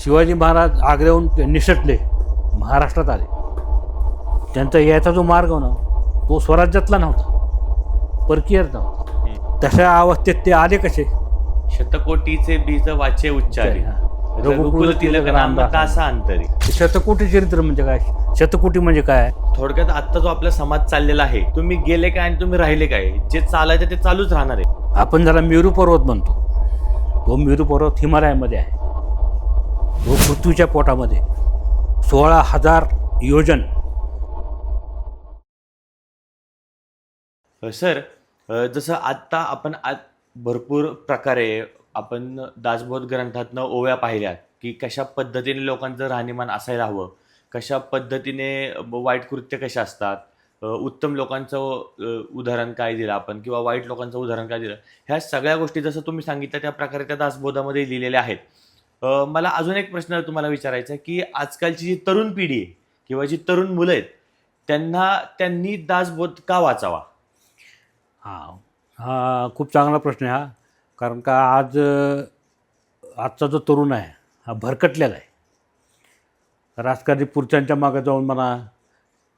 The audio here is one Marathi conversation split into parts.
शिवाजी महाराज आग्र्याहून निसटले, महाराष्ट्रात आले. त्यांचा यायचा जो मार्ग ना तो स्वराज्यातला नव्हता, परकीय नव्हता. तशा अवस्थेत ते आले कसे? शतकोटीचे बीज वाचे उच्चारी, रघुकुल तिलक राम कासा अंतरी. शतकोटी चरित्र म्हणजे काय? शतकोटी म्हणजे काय? थोडक्यात आता जो आपला समाज चाललेला आहे, तुम्ही गेले काय आणि तुम्ही राहिले काय, जे चालायचं ते चालूच राहणार आहे. आपण ज्याला मेरू पर्वत म्हणतो, तो मेरू पर्वत हिमालयामध्ये आहे. तो पृथ्वीच्या पोटामध्ये 16,000 योजन. सर, जसं आत्ता आपण आज भरपूर प्रकारे आपण दासबोध ग्रंथातनं ओव्या पाहिल्यात की कशा पद्धतीने लोकांचं राहणीमान असायला हवं, कशा पद्धतीने वाईट कृत्य कशा असतात, उत्तम लोकांचं उदाहरण काय दिलं आपण किंवा वाईट लोकांचं उदाहरण काय दिलं, ह्या सगळ्या गोष्टी जसं तुम्ही सांगितलं त्या प्रकारे त्या दासबोधामध्ये लिहिलेल्या आहेत. मला अजून एक प्रश्न तुम्हाला विचारायचा आहे की आजकालची जी तरुण पिढी आहे किंवा जी तरुण मुलं आहेत त्यांनी दासबोध का वाचावा? हा खूप चांगला प्रश्न आहे हा. कारण का आजचा जो तरुण आहे हा भरकटलेला आहे. राजकारणी पुरुषांच्या मागे जाऊन म्हणा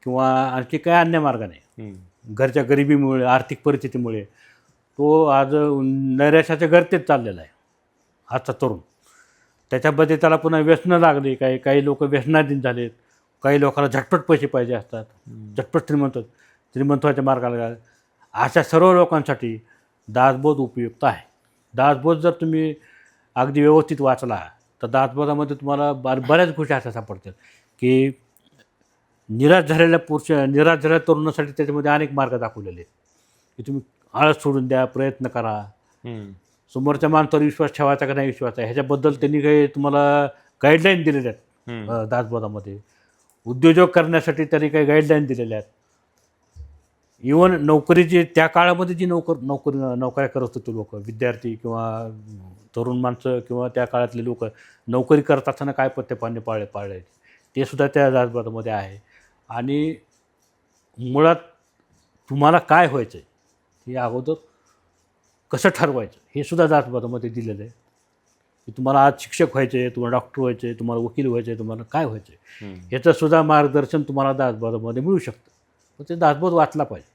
किंवा आणखी काय अन्य मार्गाने, घरच्या गरिबीमुळे, आर्थिक परिस्थितीमुळे तो आज नैराश्याच्या गर्तेत चाललेला आहे आजचा तरुण. त्याच्यामध्ये त्याला पुन्हा व्यसनं लागली, काही लोक व्यसनाधीन झालेत, काही लोकांना झटपट पैसे पाहिजे असतात, झटपट श्रीमंत व्हायच्या मार्गाला लागले. अशा सर्व लोकांसाठी दासबोध उपयुक्त आहे. दासबोध जर तुम्ही अगदी व्यवस्थित वाचला तर दासबोधामध्ये तुम्हाला बऱ्याच गोष्टी अशा सापडतात की निराश झालेल्या तरुणासाठी त्याच्यामध्ये अनेक मार्ग दाखवलेले आहेत की तुम्ही आळस सोडून द्या, प्रयत्न करा, समोरच्या माणसावर विश्वास ठेवायचा का नाही विश्वास आहे ह्याच्याबद्दल त्यांनी काही तुम्हाला गाईडलाईन दिलेल्या आहेत दासबोधामध्ये. उद्योजक करण्यासाठी त्यांनी काही गाईडलाईन दिलेल्या आहेत. इवन नोकरीची त्या काळामध्ये जी नोकऱ्या करत होते लोक, विद्यार्थी किंवा तरुण माणसं किंवा त्या काळातले लोक नोकरी करत असताना काय पथ्यपाणी पाळले ते सुद्धा त्या दासबोधामध्ये आहे. आणि मुळात तुम्हाला काय व्हायचं आहे हे अगोदर कसं ठरवायचं हे सुद्धा दासबोधामध्ये दिलेलं आहे की तुम्हाला आज शिक्षक व्हायचं आहे, तुम्हाला डॉक्टर व्हायचं आहे, तुम्हाला वकील व्हायचं आहे, तुम्हाला काय व्हायचं आहे याचंसुद्धा मार्गदर्शन तुम्हाला दासबोधामध्ये मिळू शकतं. तर ते दासबोध वाचला पाहिजे.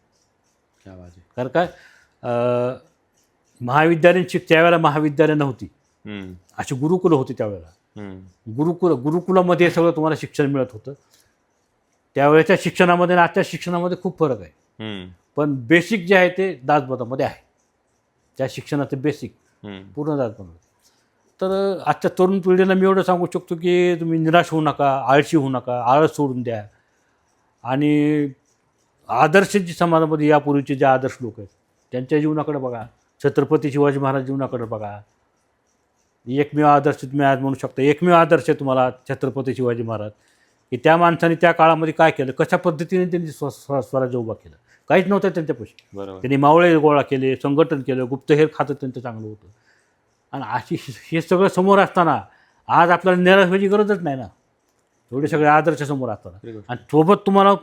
कारण काय महाविद्यालयीन त्यावेळेला महाविद्यालय नव्हती, अशी गुरुकुलं होती त्यावेळेला. गुरुकुलामध्ये सगळं तुम्हाला शिक्षण मिळत होतं. त्यावेळेच्या शिक्षणामध्ये आणि आजच्या शिक्षणामध्ये खूप फरक आहे. पण बेसिक जे आहे ते दासबोधामध्ये आहे. त्या शिक्षणाचं बेसिक पूर्ण दासबोधामध्ये. तर आजच्या तरुण पिढीला मी एवढं सांगू शकतो की तुम्ही निराश होऊ नका, आळशी होऊ नका, आळस सोडून द्या. आणि आदर्श जी समाजामध्ये यापूर्वीचे जे आदर्श लोक आहेत त्यांच्या जीवनाकडे बघा, छत्रपती शिवाजी महाराज जीवनाकडे बघा. एकमेव आदर्श तुम्ही आज म्हणू शकता, एकमेव आदर्श आहे तुम्हाला छत्रपती शिवाजी महाराज की त्या माणसाने त्या काळामध्ये काय केलं, कशा पद्धतीने त्यांनी स्वराज्य उभा केलं. काहीच नव्हतं त्यांच्यापाशी. त्यांनी मावळे गोळा केले, संघटन केलं, गुप्तहेर खातं त्यांचं चांगलं होतं. आणि अशी हे सगळं समोर असताना आज आपल्याला निराश व्हायची गरजच नाही ना, एवढे सगळे आदर्श समोर असताना. आणि सोबत तुम्हाला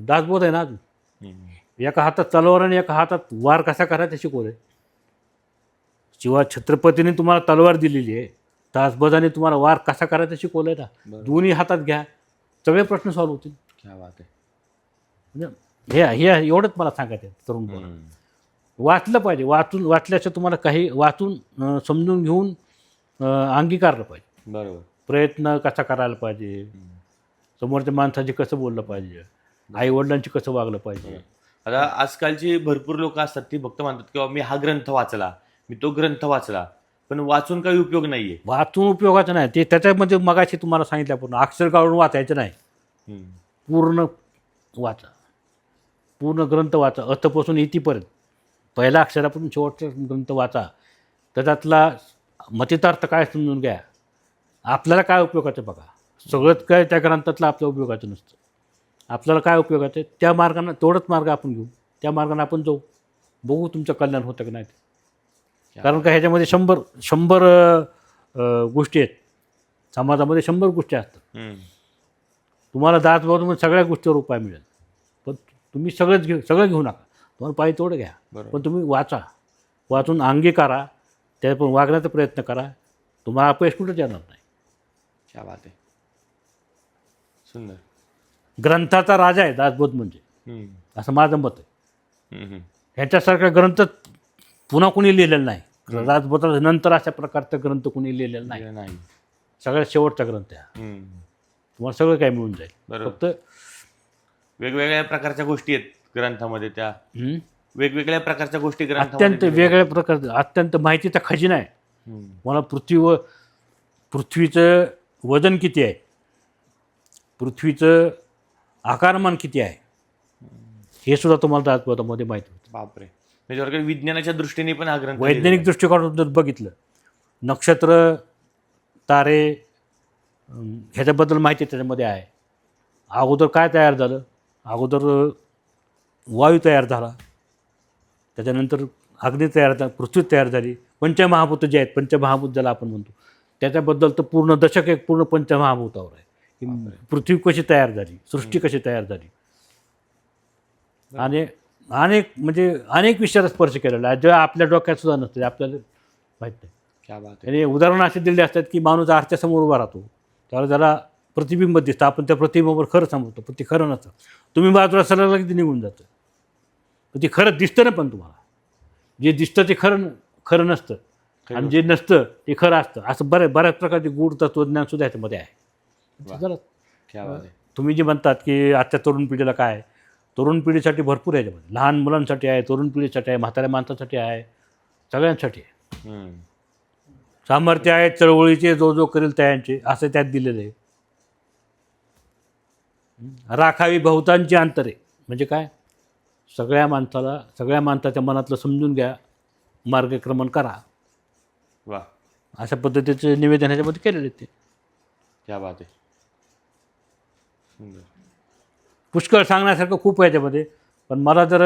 दासबोध आहे ना, एका हातात तलवार आणि एका हातात वार कसा करायचा शिकवलं आहे. छत्रपतीने तुम्हाला तलवार दिलेली आहे, दासबोधाने तुम्हाला वार कसा करायचा शिकवलं आहे ना. दोन्ही हातात घ्या, सगळे प्रश्न सॉल्व्ह होतील. क्या बात आहे. म्हणजे हे एवढंच मला सांगायचं आहे तरुण. वाचलं पाहिजे. वाचल्याचं तुम्हाला काही वाचून समजून घेऊन अंगीकारलं पाहिजे. बरोबर. प्रयत्न कसा करायला पाहिजे, समोरच्या माणसाची कसं बोललं पाहिजे, आईवडिलांची कसं वागलं पाहिजे. आता आजकालची भरपूर लोक असतात ती फक्त म्हणतात किंवा मी हा ग्रंथ वाचला, मी तो ग्रंथ वाचला, पण वाचून काही उपयोग नाहीये. वाचून उपयोगाचं नाही. ते त्याच्यामध्ये मगाशी तुम्हाला सांगितल्यापूर्ण अक्षर काढून वाचायचं नाही. पूर्ण वाचा, पूर्ण ग्रंथ वाचा, अथपासून इतीपर्यंत पहिल्या अक्षरापासून शेवटचा ग्रंथ वाचा. त्याच्यातला मतितार्थ काय समजून घ्या. आपल्याला काय उपयोगाचं बघा. सगळंच काय त्या ग्रंथातलं आपल्या उपयोगाचं नसतं. आपल्याला काय उपयोगाचं आहे त्या मार्गानं, तेवढंच मार्ग आपण घेऊ, त्या मार्गाने आपण जाऊ, बघू तुमचं कल्याण होतं की नाही. कारण का ह्याच्यामध्ये 100 गोष्टी आहेत. समाजामध्ये 100 गोष्टी असतात. तुम्हाला दासबोधामध्ये सगळ्या गोष्टीवर उपाय मिळेल, पण तुम्ही सगळं घेऊ नका. तुम्हाला पाहिजे तेवढं घ्या, पण तुम्ही वाचा. वाचून अंगीकारा, त्या पण वागण्याचा प्रयत्न करा. तुम्हाला अपयश कुठंच येणार नाही. क्या बात आहे. सुंदर. ग्रंथाचा राजा आहे दासबोध म्हणजे, हम्म. असं माझं मत आहे. हम्म. ह्याच्यासारखा ग्रंथ पुन्हा कुणी लिहिलेला नाही. दासबोधाच्या नंतर अशा प्रकारचा ग्रंथ कुणी लिहिलेला नाही. नाही. सगळ्यात शेवटचा ग्रंथ आहे. हम्म. तुम्हाला सगळं काय मिळून जाईल. बरोबर. फक्त वेगवेगळ्या प्रकारच्या गोष्टी आहेत ग्रंथामध्ये, त्या वेगवेगळ्या प्रकारच्या गोष्टी अत्यंत ग्रंथामध्ये. वेगळ्या प्रकारचं अत्यंत माहितीचा खजिना आहे. हम्म. मला पृथ्वीचं वजन किती आहे, पृथ्वीचं आकारमान किती आहे, हे सुद्धा तुम्हाला दासबोधामध्ये माहिती होतं. बापरे. म्हणजे थोडक्यात विज्ञानाच्या दृष्टीने पण हा ग्रंथ वैज्ञानिक दृष्टिकोनातून जर बघितलं, नक्षत्र, तारे, ह्याच्याबद्दल माहिती त्याच्यामध्ये आहे. अगोदर काय तयार झालं, अगोदर वायू तयार झाला, त्याच्यानंतर अग्नी तयार झाला, पृथ्वी तयार झाली, पंचमहाभूत जे आहेत, पंचमहाभूत ज्याला आपण म्हणतो, त्याच्याबद्दल तर पूर्ण दशक एक पूर्ण पंचमहाभूतावर आहे. की पृथ्वी कशी तयार झाली, सृष्टी कशी तयार झाली, आणि अनेक विषयाला स्पर्श केलेला आहे, जे आपल्या डोक्यात सुद्धा नसते, आपल्याला माहीत नाही. क्या बात आहे. आणि उदाहरणं असे दिलेले असतात की माणूस आरशासमोर उभा राहतो, त्याला जरा प्रतिबिंब दिसतं, आपण त्या प्रतिबिंबावर खरं समजतो, पण ते खरं नसतं. तुम्ही बाजूला सरळ किती निघून जातं, पण ते खरं दिसतं ना, पण तुम्हाला जे दिसतं ते खरं नसतं, आणि जे नसतं ते खरं असतं. असं बऱ्याच प्रकारचे गूढ तत्वज्ञान सुद्धा ह्याच्यामध्ये आहे. जरा क्या बात आहे. तुम्ही जे म्हणतात की आजच्या तरुण पिढीला काय आहे, तरुण पिढीसाठी भरपूर आहे याच्यामध्ये. लहान मुलांसाठी आहे, तरुण पिढीसाठी आहे, म्हाताऱ्या माणसासाठी आहे, सगळ्यांसाठी आहे. हम्म. सामर्थ्य आहे चळवळीचे, जो करेल त्यांचे, असं त्यात दिलेलं आहे. राखावी बहुतांची अंतरे म्हणजे काय, सगळ्या माणसाच्या मनातलं समजून घ्या, मार्गक्रमण करा, वा. अशा पद्धतीचं निवेदन ह्याच्यामध्ये केलेलं आहे. ते क्या बात आहे. सुंदर. पुष्कळ सांगण्यासारखं खूप आहे याच्यामध्ये, पण मला जर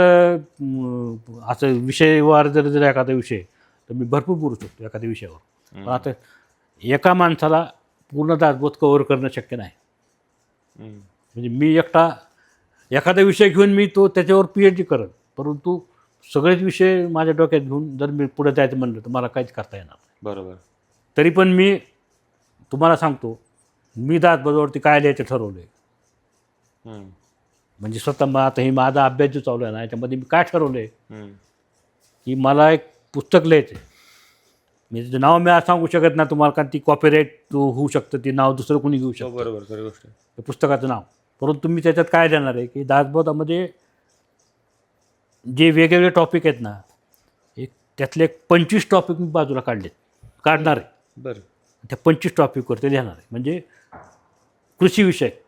असं विषयवार जर एखादा विषय, तर मी भरपूर बोलू शकतो एखाद्या विषयावर. पण आता एका माणसाला पूर्ण दासबोध कव्हर करणं शक्य नाही. म्हणजे मी एकटा एखादा विषय घेऊन मी त्याच्यावर PhD करत, परंतु सगळेच विषय माझ्या डोक्यात घेऊन जर मी पुढे जायचं म्हणलं तर मला काहीच करता येणार नाही. बरोबर. तरी पण मी तुम्हाला सांगतो, मी दासबोधावरती काय लिहायचं ठरवलं आहे. म्हणजे स्वतः आता हे माझा अभ्यास जो चालू आहे ना, याच्यामध्ये मी काय ठरवलं आहे की मला एक पुस्तक लिहायचं आहे. मी त्याचं नाव मी आज सांगू शकत नाही तुम्हाला, कारण ती कॉपीराईट होऊ शकतं, ती नाव दुसरं कोणी घेऊ शकतं. बरोबर, खरी गोष्ट आहे. त्या पुस्तकाचं नाव. परंतु मी त्याच्यात काय देणार आहे की दासबोधामध्ये जे वेगवेगळे टॉपिक आहेत ना, त्यातले 25 टॉपिक मी बाजूला काढणार आहे. बरं. त्या 25 टॉपिकवर ते लिहिणार आहे. म्हणजे कृषीविषयक,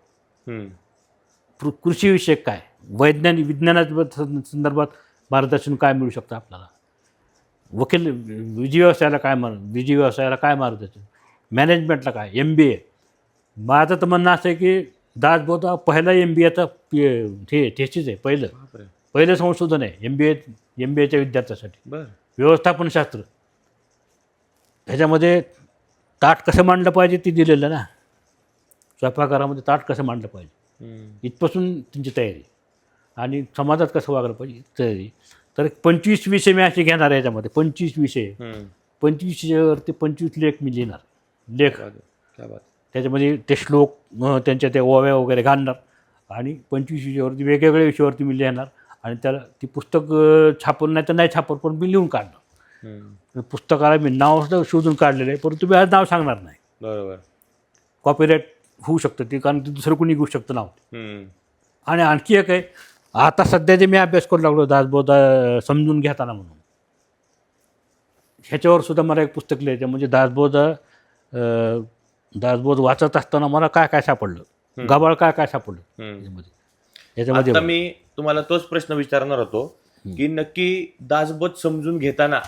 कृषीविषयक काय, विज्ञानाच्या संदर्भात मार्गदर्शन काय मिळू शकतं आपल्याला, वीज व्यवसायाला काय मार्गदर्शन, मॅनेजमेंटला काय, MBA. माझं तर म्हणणं असं आहे की दासबोध हा पहिला MBAचा थेसिस आहे, पहिलं संशोधन आहे MBAच्या विद्यार्थ्यासाठी. बरं. व्यवस्थापनशास्त्र, ह्याच्यामध्ये ताट कसं मांडलं पाहिजे ते दिलेलं ना, स्वयंपाकघरामध्ये ताट कसं मांडलं पाहिजे इथपासून त्यांची तयारी, आणि समाजात कसं वागलं पाहिजे तयारी. तर 25 विषय मी असे घेणार आहे याच्यामध्ये. 25 विषय, 25 विषयावरती 25 लेख मी लिहिणार. लेख त्याच्यामध्ये ते श्लोक, त्यांच्या त्या ओव्या वगैरे घालणार, आणि 25 विषयावरती वेगवेगळ्या विषयावरती मी लिहिणार, आणि त्याला ती पुस्तक छापून नाही तर नाही छापून, पण मी लिहून काढणार. पुस्तकाला मी नाव सुद्धा शोधून काढलेलं आहे, परंतु मी आज नाव सांगणार नाही. बरोबर. कॉपीराईट होऊ शकतं ते, कारण ते दुसरं कोणी घेऊ शकतं नाव. आणि आणखी एक आहे, आता सध्या जे मी अभ्यास करू लागलो दासबोध समजून घेताना म्हणून, ह्याच्यावर सुद्धा मला एक पुस्तक लिहायचं. म्हणजे दासबोध वाचत असताना मला काय काय सापडलं, गबाळ काय सापडलं याच्यामध्ये. आता मी तुम्हाला तोच प्रश्न विचारणार होतो की नक्की दासबोध समजून घेताना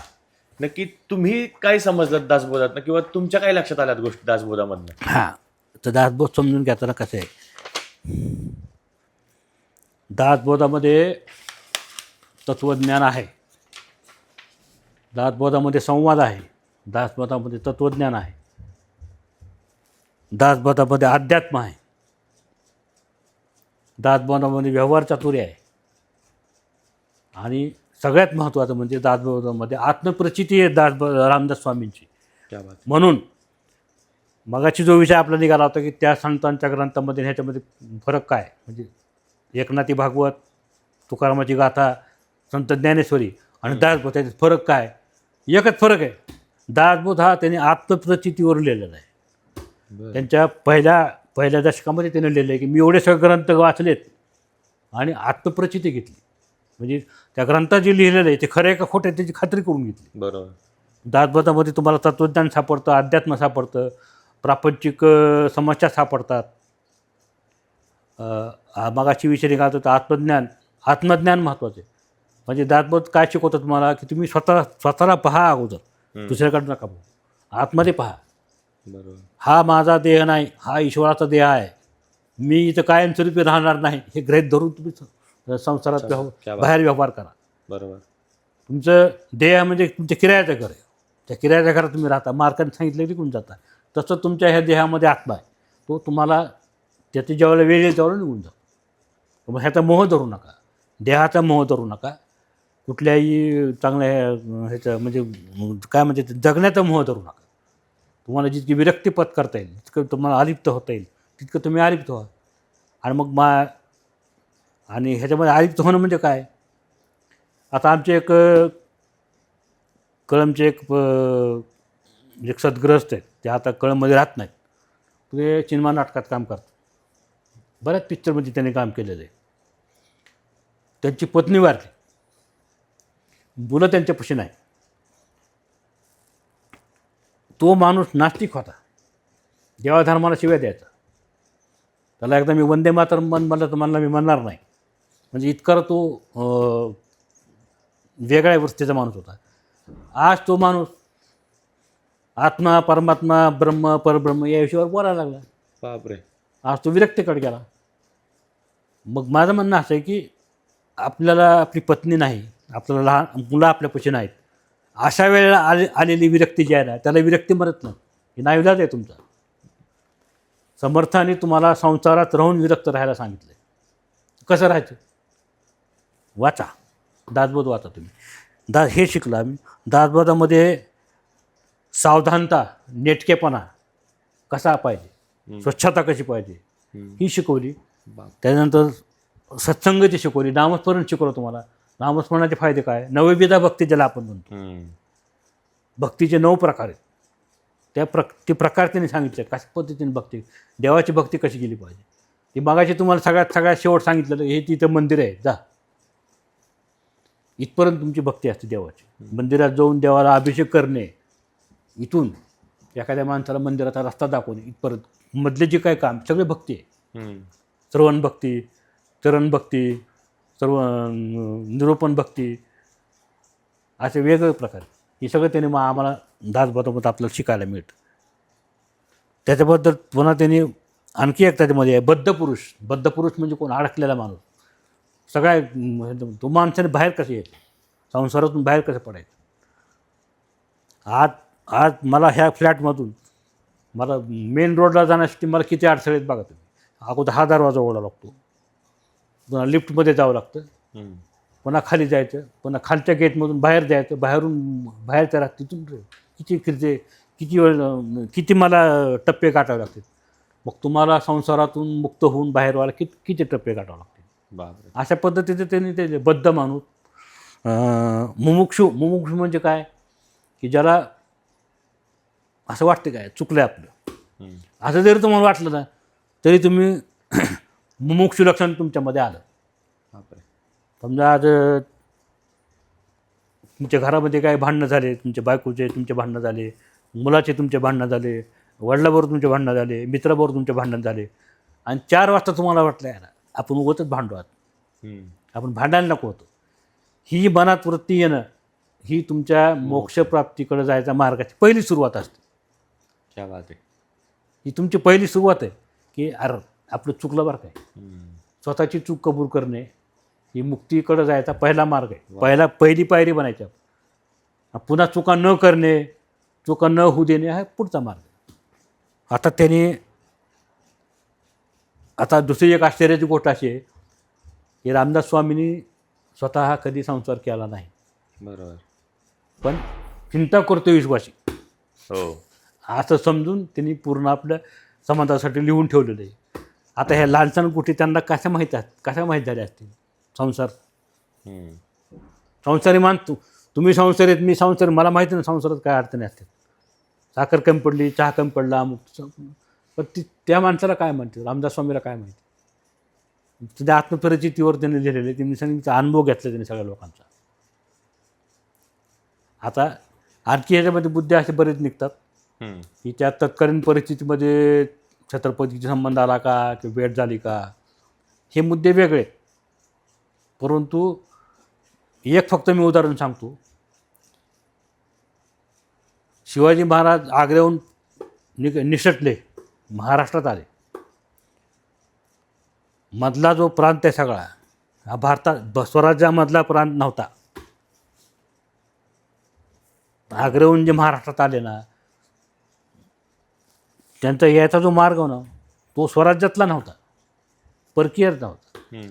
नक्की तुम्ही काय समजलं दासबोधातनं, किंवा तुमच्या काय लक्षात आल्यात गोष्टी दासबोधामधनं? हां, तर दासबोध समजून घेताना कसं आहे, दासबोधामध्ये तत्त्वज्ञान आहे, दासबोधामध्ये संवाद आहे, दासबोधामध्ये तत्त्वज्ञान आहे, दासबोधामध्ये अध्यात्म आहे, दासबोधामध्ये व्यवहार चातुर्य आहे, आणि सगळ्यात महत्त्वाचं म्हणजे दासबोधामध्ये आत्मप्रचिती आहे रामदास स्वामींची. म्हणून मगाची जो विषय आपला निघाला होता की त्या संतांच्या ग्रंथामध्ये आणि ह्याच्यामध्ये फरक काय, म्हणजे एकनाथी भागवत, तुकारामाची गाथा, संत ज्ञानेश्वरी आणि दासबोध, त्याच्यात फरक काय? एकच फरक आहे, दासबोध हा त्यांनी आत्मप्रचितीवर लिहिलेला आहे. त्यांच्या पहिल्या दशकामध्ये त्याने लिहिलं आहे की मी एवढे सगळे ग्रंथ वाचलेत आणि आत्मप्रचिती घेतली, म्हणजे त्या ग्रंथात जे लिहिलेलं आहे ते खरं आहे का खोटं आहे त्याची खात्री करून घेतली. बरोबर. दासबोधामध्ये तुम्हाला तत्त्वज्ञान सापडतं, अध्यात्म सापडतं, प्रापंचिक समस्या सापडतात. मगाशी विषय निघाला होता आत्मज्ञान महत्त्वाचं आहे. म्हणजे दासबोध काय शिकवतं तुम्हाला की तुम्ही स्वतःला पहा अगोदर, दुसऱ्याकडे नका बघू, आतमध्ये पहा. बरोबर. हा माझा देह नाही, हा ईश्वराचा देह आहे, मी इथं कायमस्वरूपी राहणार नाही, हे गृहीत धरून तुम्ही संसारात बाहेर व्यवहार करा. बरोबर. तुमचं देह म्हणजे तुमच्या किरायाचं घर आहे, त्या किरायाच्या घरात तुम्ही राहता, मार्काने सांगितलं निघून जाता. तसं तुमच्या ह्या देहामध्ये आत्मा आहे, तो तुम्हाला त्याची ज्यावेळेला वेळ येईल त्यावेळेला निघून जातो. मग ह्याचा मोह धरू नका, देहाचा मोह धरू नका, कुठल्याही चांगल्या ह्याचं म्हणजे काय म्हणजे जगण्याचा मोह धरू नका. तुम्हाला जितकी विरक्ती करता येईल, जितकं तुम्हाला अलिप्त होता येईल तितकं तुम्ही अलिप्त व्हा. आणि मग आणि ह्याच्यामध्ये अलिप्त होणं म्हणजे काय, आता आमचे कळमचे एक सद्ग्रस्त आहेत, ते आता कळममध्ये राहत नाहीत, ते सिनेमा नाटकात काम करतात, बऱ्याच पिक्चरमध्ये त्यांनी काम केलेलं आहे. त्यांची पत्नी वारली, मुलं त्यांच्यापाशी नाही. तो माणूस नास्तिक होता, देवाधर्माला शिव्या द्यायचा. त्याला एकदा मी वंदे मातरम म्हणलं तर मी म्हणणार नाही, म्हणजे इतका तो वेगळ्या वृत्तीचा माणूस होता. आज तो माणूस आत्मा, परमात्मा, ब्रह्म, परब्रह्म या विषयावर बोलायला लागला. बापरे. आज तो विरक्तीकडे गेला. मग माझं म्हणणं असं आहे की आपल्याला आपली पत्नी नाही, आपल्याला लहान मुलं आपल्यापाशी नाहीत, अशा वेळेला आलेली विरक्ती जी आहे ना, त्याला विरक्ती म्हणत नाही, हे नाईलाज आहे तुमचा. समर्थाने तुम्हाला संसारात राहून विरक्त राहायला सांगितलं आहे. कसं राहायचं? वाचा, दासबोध वाचा तुम्ही. हे शिकलो आम्ही दासबोधामध्ये. सावधानता, नेटकेपणा कसा पाहिजे, स्वच्छता कशी पाहिजे ही शिकवली. त्यानंतर सत्संगती शिकवली, नामस्मरण शिकवलं तुम्हाला. नामस्मरणाचे फायदे काय, नवविधा भक्ती ज्याला आपण म्हणतो, भक्तीचे 9 प्रकार आहेत, ते प्रकार त्यांनी सांगितले. कशा पद्धतीने भक्ती, देवाची भक्ती कशी केली पाहिजे. ती मागाशी तुम्हाला सगळ्यात शेवट सांगितलेलं, हे तिथं मंदिर आहे, जा इथपर्यंत तुमची भक्ती असते देवाची. मंदिरात जाऊन देवाला अभिषेक करणे, इथून एखाद्या माणसाला मंदिराचा रस्ता दाखवणे, इथपर्यंत मधले जे काय काम सगळे भक्ती आहे. श्रवण भक्ती, चरण भक्ती, सर्व निरूपण भक्ती, असे वेगवेगळे प्रकार, हे सगळं त्याने मग आम्हाला दासबोधामध्ये आपल्याला शिकायला मिळतं. त्याच्याबद्दल पुन्हा त्यांनी आणखी एक त्याच्यामध्ये आहे बद्ध पुरुष म्हणजे कोण, अडकलेला माणूस. सगळ्या तो माणसाने बाहेर कसं यायचं, संसारातून बाहेर कसं पडायचं. आज मला ह्या फ्लॅटमधून मला मेन रोडला जाण्यासाठी मला किती अडचणी आहेत बघा तुम्ही. अगोदर हा दरवाजा ओढा लागतो, पुन्हा लिफ्टमध्ये जावं लागतं, पुन्हा खाली जायचं, पुन्हा खालच्या गेटमधून बाहेर जायचं, बाहेरच्या राहत तिथून किती मला टप्पे गाठावे लागतील. मग तुम्हाला संसारातून मुक्त होऊन बाहेर व्हायला किती टप्पे गाठावे लागतील. अशा पद्धतीचे त्यांनी ते बद्ध माणूस. मुमुक्षू म्हणजे काय की ज्याला असं वाटतं काय चुकलं आपलं, असं जरी तुम्हाला वाटलं ना तरी तुम्ही मुमुक्षू लक्षण तुमच्यामध्ये आलं. समजा आज तुमच्या घरामध्ये काय भांडणं झाले, तुमच्या बायकोचे तुमचे भांडणं झाले, मुलाचे तुमचे भांडणं झाले, वडिलाबरोबर तुमचे भांडणं झाले, मित्राबरोबर तुमचे भांडण झाले, आणि 4 वाजता तुम्हाला वाटलं यार आपण उगतच भांडू आहात, आपण भांडायला नको होतं. ही मनात वृत्ती येणं ही तुमच्या मोक्षप्राप्तीकडे जायच्या मार्गाची पहिली सुरुवात असते. क्या बात आहे. ही तुमची पहिली सुरुवात आहे की अरे आपलं चुकलं बरं काय. स्वतःची चूक कबूल करणे ही मुक्तीकडे जायचा पहिला मार्ग आहे, पहिली पायरी बनायची. पुन्हा चुका न करणे, चुका न होऊ देणे हा पुढचा मार्ग. आता दुसरी एक आश्चर्याची गोष्ट अशी आहे की रामदास स्वामींनी स्वतः कधी संसार केला नाही, बरोबर, पण चिंता करतो विश्वासी. हो. असं समजून त्यांनी पूर्ण आपल्या समाजासाठी लिहून ठेवलेलं आहे. आता ह्या लहानसहान गोष्टी त्यांना कशा माहीत झाल्या असतील. संसार संसारी मानतो, तुम्ही संसार आहेत, मी संसार, मला माहिती ना संसारात काय अडचणी असतात. साखर कमी पडली, चहा कमी पडला, अमुक, पण त्या माणसाला काय म्हणते, रामदास स्वामीला काय माहिती. त्या आत्मपरिचितीवर त्यांनी लिहिलेले, त्यांनी सांगितलं अनुभव घेतला त्यांनी सगळ्या लोकांचा. आता आणखी ह्याच्यामध्ये मुद्दे असे बरेच निघतात की त्या तत्कालीन परिस्थितीमध्ये छत्रपतीचा संबंध आला का, किंवा भेट झाली का, हे मुद्दे वेगळे. परंतु एक फक्त मी उदाहरण सांगतो. शिवाजी महाराज आग्र्याहून निसटले, महाराष्ट्रात आले. मधला जो प्रांत आहे सगळा हा भारतात स्वराज्यामधला प्रांत नव्हता. आग्र्याहून जे महाराष्ट्रात आले ना, त्यांचा यायचा जो मार्ग ना तो स्वराज्यातला नव्हता, परकीय नव्हता.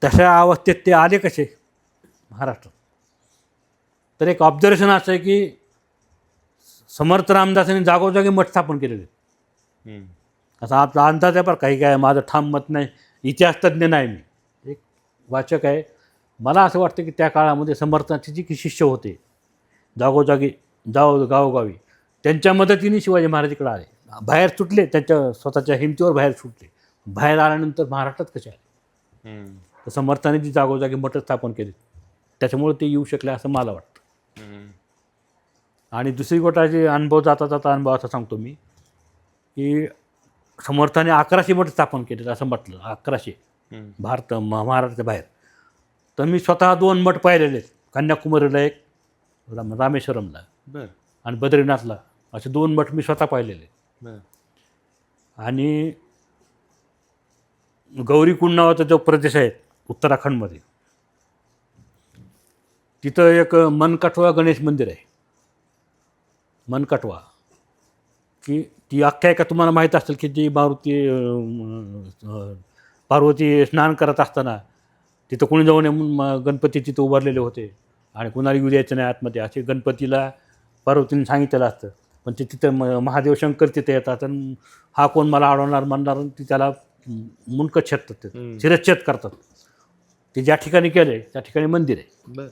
तशा अवस्थेत ते आले कसे महाराष्ट्रात. तर एक ऑब्झर्वेशन असं आहे की समर्थ रामदासांनी जागोजागी मठ स्थापन केलेले. असा आपला अंदाज आहे, बरं काही काय माझं ठाम मत नाही, इतिहासतज्ञ नाही मी, एक वाचक आहे. मला असं वाटतं की त्या काळामध्ये समर्थांचे जे की शिष्य होते जागोजागी गावोगावी, त्यांच्या मदतीने शिवाजी महाराज इकडे आले. बाहेर सुटले, त्यांच्या स्वतःच्या हिमतीवर बाहेर सुटले. बाहेर आल्यानंतर महाराष्ट्रात कसे आले, तर समर्थांनी जी जागोजागी मठ स्थापन केली त्याच्यामुळे ते येऊ शकले असं मला वाटतं. आणि दुसरी गोष्ट अनुभव जाता अनुभव असा सांगतो मी की समर्थाने 1100 मठ स्थापन केले असं म्हटलं. 1100 महाराष्ट्राच्या बाहेर. तर मी स्वतः 2 मठ पाहिलेले आहेत. कन्याकुमारीला एक, रामेश्वरमला आणि बद्रीनाथला, असे 2 मठ मी स्वतः पाहिलेले. आणि गौरीकुंड नावाचा जो प्रदेश आहे उत्तराखंडमध्ये, तिथं एक मनकाठवा गणेश मंदिर आहे. मनकाठवा की ती आख्यायिका तुम्हाला माहीत असेल की ती पार्वती स्नान करत असताना तिथं कोणी जाऊ नये म्हणून गणपती तिथं उभारलेले होते आणि कुणाला येऊ द्यायचं नाही आतमध्ये, असे गणपतीला पार्वतीने सांगितलेलं असतं. पण ते तिथं महादेव शंकर तिथे येतात आणि हा कोण मला अडवणार म्हणणार, ती त्याला मुंडकं छेदतात, शिरच्छेद करतात. ते ज्या ठिकाणी केलं त्या ठिकाणी मंदिर आहे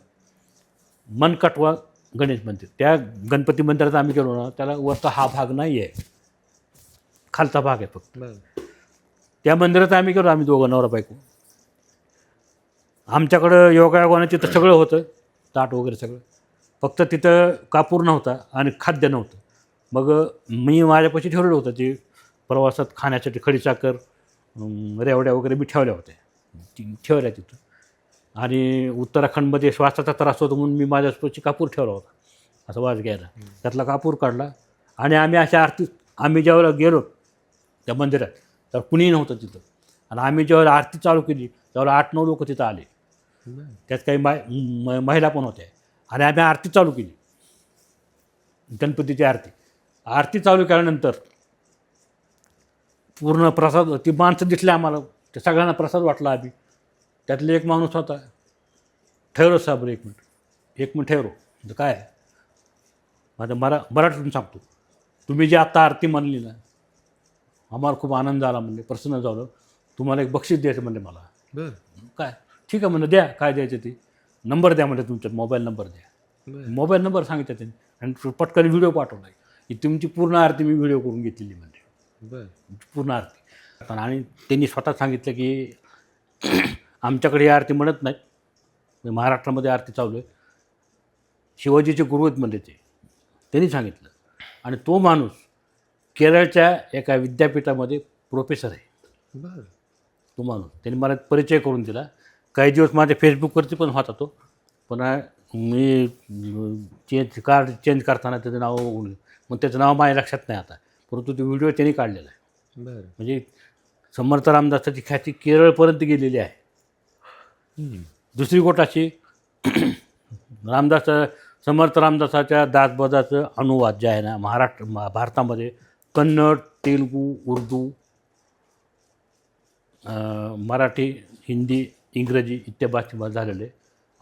मनकाठवा गणेश मंदिर. त्या गणपती मंदिरात आम्ही गेलो ना, त्याला वरचा हा भाग नाही आहे, खालचा भाग आहे फक्त. त्या मंदिरात आम्ही गेलो, आम्ही दोघं नवरा बायको. आमच्याकडं योगायोगाने तिथं सगळं होतं, ताट वगैरे सगळं, फक्त तिथं कापूर नव्हता आणि खाद्य नव्हतं. मग मी माझ्यापाशी ठेवलेलं होतं ते प्रवासात खाण्यासाठी खडीसाखर, रेवड्या वगैरे मी ठेवल्या होत्या, ठेवल्या तिथं. आणि उत्तराखंडमध्ये श्वासाचा त्रास होतो म्हणून मी माझ्यापाशी कापूर ठेवला होता असं वाज घ्यायला. त्यातला कापूर काढला आणि आम्ही अशा आरती, आम्ही ज्यावेळेला गेलो त्या मंदिरात तर कुणीही नव्हतं तिथं. आणि आम्ही ज्यावेळेला आरती चालू केली त्यावेळेला 8-9 लोक तिथं आले, त्यात काही महिला पण होत्या. आणि आम्ही आरती चालू केली, गणपतीची आरती चालू केल्यानंतर पूर्ण प्रसाद, ती माणसं दिसली आम्हाला, ते सगळ्यांना प्रसाद वाटला. आम्ही त्यातले एक माणूस होता, ठेवरो साहेब, एक मिनिट ठेवरो, म्हणजे काय माझं मराठीतून सांगतो. तुम्ही जी आत्ता आरती म्हणली ना, आम्हाला खूप आनंद झाला म्हणले, प्रसन्न झालं. तुम्हाला एक बक्षीस द्यायचं म्हणले मला. काय ठीक आहे म्हणलं, द्या काय द्यायचं ते, नंबर द्या म्हणले, तुमचा मोबाईल नंबर द्या. मोबाईल नंबर सांगितलं त्यांनी आणि पटकन व्हिडिओ पाठवला की तुमची पूर्ण आरती मी व्हिडिओ करून घेतलेली म्हणजे, पूर्ण आरती. आणि त्यांनी स्वतः सांगितलं की आमच्याकडे ही आरती म्हणत नाहीत, महाराष्ट्रामध्ये आरती चालू आहे, शिवाजीचे गुरु आहेत म्हणजे त्यांनी सांगितलं. आणि तो माणूस केरळच्या एका विद्यापीठामध्ये प्रोफेसर आहे. तो माणूस त्यांनी मला परिचय करून दिला. काही दिवस माझ्या फेसबुकवरती पण होता तो, पण मी कार्ड चेंज करताना त्याचं नाव, मग त्याचं नाव माझ्या लक्षात नाही आता, परंतु तो व्हिडिओ त्यांनी काढलेला आहे. म्हणजे समर्थ रामदासाची ख्याती केरळपर्यंत गेलेली आहे. दुसरी गोष्ट अशी, समर्थ रामदासाच्या दासबोधाचं अनुवाद जे आहे ना भारतामध्ये कन्नड, तेलुगू, उर्दू, मराठी, हिंदी, इंग्रजी इत्यादी भाषेमध्ये झालेले.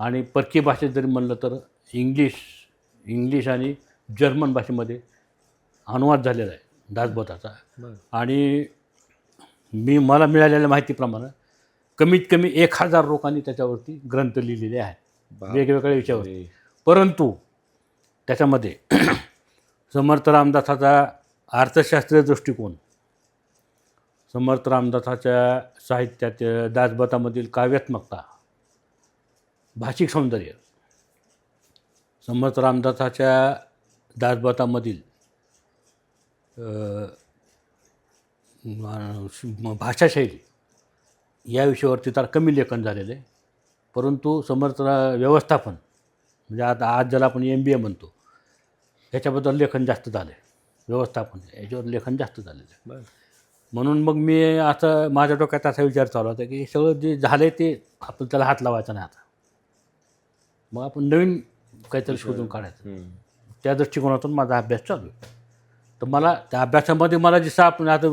आणि परकीय भाषेत जरी म्हणलं तर इंग्लिश आणि जर्मन भाषेमध्ये अनुवाद झालेला आहे दासबोधाचा. बरं. आणि मला मिळालेल्या माहितीप्रमाणे कमीत कमी 1000 लोकांनी त्याच्यावरती ग्रंथ लिहिलेले आहेत वेगवेगळ्या विषयावर. परंतु त्याच्यामध्ये समर्थ रामदासाचा अर्थशास्त्रीय दृष्टिकोन, समर्थ रामदासाच्या साहित्यात दासबोधामधील काव्यात्मकता, भाषिक सौंदर्य, समर्थ रामदासाच्या दासबोधामधील भाषाशैली या विषयावरती तर कमी लेखन झालेलं आहे. परंतु समर्थ व्यवस्थापन म्हणजे आता आज ज्याला आपण MBA म्हणतो ह्याच्याबद्दल लेखन जास्त झालं आहे. व्यवस्थापन याच्यावर लेखन जास्त झालेलं आहे. म्हणून मग मी असं माझ्या डोक्यात असा विचार चालू होता की सगळं जे झालं आहे ते आपण त्याला हात लावायचा नाही आता. मग आपण नवीन काहीतरी शोधून काढायचं. त्या दृष्टिकोनातून माझा अभ्यास चालू आहे. तर मला त्या अभ्यासामध्ये मला जसं आपण आता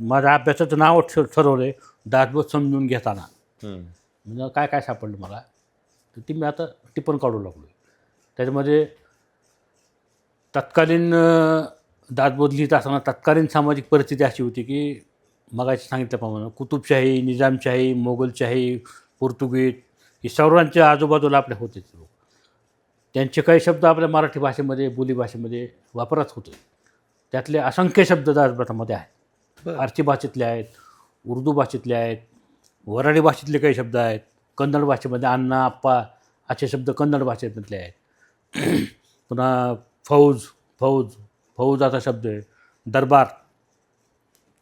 माझ्या अभ्यासाचं नाव ठरवलं आहे दासबोध समजून घेताना. म्हणजे काय काय सापडलं मला तर ती मी आता टिपण काढू लागलो आहे. त्याच्यामध्ये तत्कालीन दासबोध लिहित असताना तत्कालीन सामाजिक परिस्थिती अशी होती की मगाशी सांगितल्याप्रमाणे कुतुबशाही, निजामशाही, मोगलशाही, पोर्तुगीज हे सर्वांच्या आजूबाजूला आपले होते लोक. त्यांचे काही शब्द आपल्या मराठी भाषेमध्ये बोलीभाषेमध्ये वापरत होते. त्यातले असंख्य शब्द दासबोधामध्ये आहेत. फारसी भाषेतले आहेत, उर्दू भाषेतले आहेत, वऱ्हाडी भाषेतले काही शब्द आहेत, कन्नड भाषेमध्ये अण्णा, आप्पा असे शब्द कन्नड भाषेतले आहेत. पुन्हा फौज असा शब्द आहे, दरबार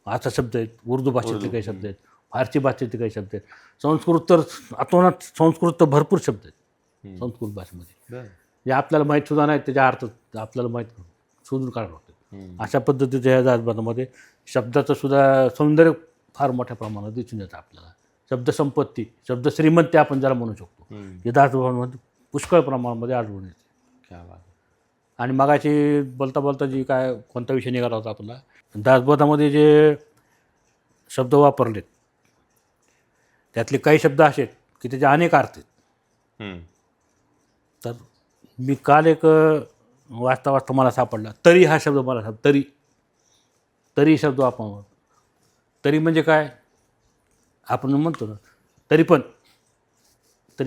असा शब्द आहेत, उर्दू भाषेतले काही शब्द आहेत, फारसी भाषेतले काही शब्द आहेत. संस्कृत तर अतोनात संस्कृत तर भरपूर शब्द आहेत संस्कृत भाषेमध्ये जे आपल्याला माहीत सुद्धा नाही. त्याचा अर्थ आपल्याला माहीत शोधून काढावं लागतं. अशा पद्धतीच्या या दासबोधामध्ये शब्दाचं सुद्धा सौंदर्य फार मोठ्या प्रमाणात दिसून येतं आपल्याला. शब्दसंपत्ती, शब्द श्रीमंती आपण ज्याला म्हणू शकतो हे दासबोधामध्ये पुष्कळ प्रमाणामध्ये आढळून येते. आणि मगाशी बोलता जी काय कोणता विषय निघाला होता आपला दासबोधामध्ये जे शब्द वापरलेत त्यातले काही शब्द असे आहेत की त्याचे अनेक अर्थ आहेत. तर मी काल एक वाचता मला सापडला तरी हा शब्द मला तरी शब्द आपण तरी म्हणजे काय आपण म्हणतो ना तरी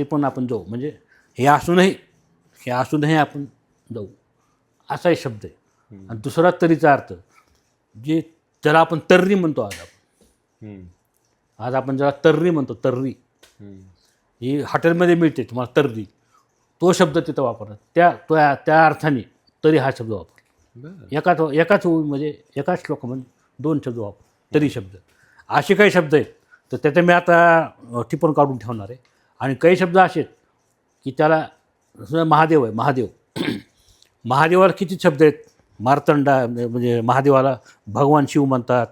पण आपण जाऊ म्हणजे हे असूनही आपण जाऊ असाही शब्द आहे. आणि दुसरा तरीचा अर्थ जे ज्याला आपण तर्री म्हणतो आज आपण ज्याला तर्री म्हणतो तर्री ही हॉटेलमध्ये मिळते तुम्हाला तर्री तो शब्द तिथं वापरला त्या अर्थाने तरी हा शब्द वापरला. एकाच म्हणजे एकाच श्लोकामध्ये 2 शब्द वापर तरी शब्द असे काही शब्द आहेत. तर त्याचे मी आता टिपण काढून ठेवणार आहे. आणि काही शब्द असे आहेत की त्याला महादेव आहे महादेवाला किती शब्द आहेत. मार्तंडा म्हणजे महादेवाला भगवान शिव म्हणतात,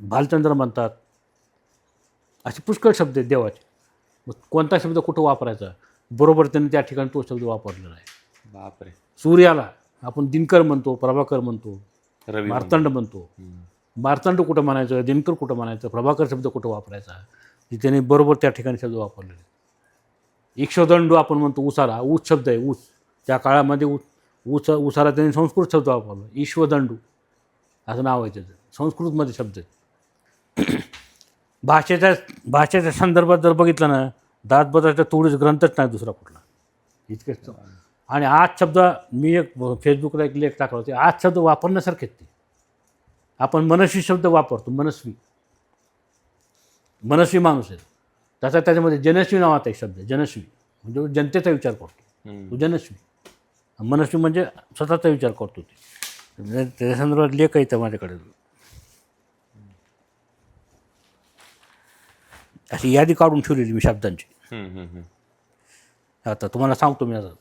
भालचंद्र म्हणतात, असे पुष्कळ शब्द आहेत देवाचे. मग कोणता शब्द कुठं वापरायचा बरोबर त्यांनी त्या ठिकाणी तो शब्द वापरलेला आहे. बापरे. सूर्याला आपण दिनकर म्हणतो, प्रभाकर म्हणतो, मार्तंड म्हणतो. मार्तंड कुठं म्हणायचं, दिनकर कुठं म्हणायचं, प्रभाकर शब्द कुठं वापरायचा की त्याने बरोबर त्या ठिकाणी शब्द वापरलेले. इक्षदंडू आपण म्हणतो उसाला, ऊस शब्द आहे ऊस. त्या काळामध्ये उसाला त्यांनी संस्कृत शब्द वापरला ईश्वदंडू असं नाव आहे त्याचं. संस्कृतमध्ये शब्द आहेत. भाषेच्या संदर्भात जर बघितलं ना दासबोधाचा तोडीस ग्रंथच नाही दुसरा कुठला इतकेच. आणि आज शब्द मी एक फेसबुकला एक लेख टाकला होते. आज शब्द वापरण्यासारखेच ते आपण मनस्वी शब्द वापरतो. मनस्वी माणूस आहे तसा त्याच्यामध्ये जनस्वी नावाचा एक शब्द आहे. जनस्वी म्हणजे जनतेचा विचार करतो तो जनस्वी. मनस्वी म्हणजे स्वतःचा विचार करतो ते. त्या संदर्भात लेख येतं माझ्याकडे. अशी यादी काढून ठेवलेली मी शब्दांची. आता तुम्हाला सांगतो मी आता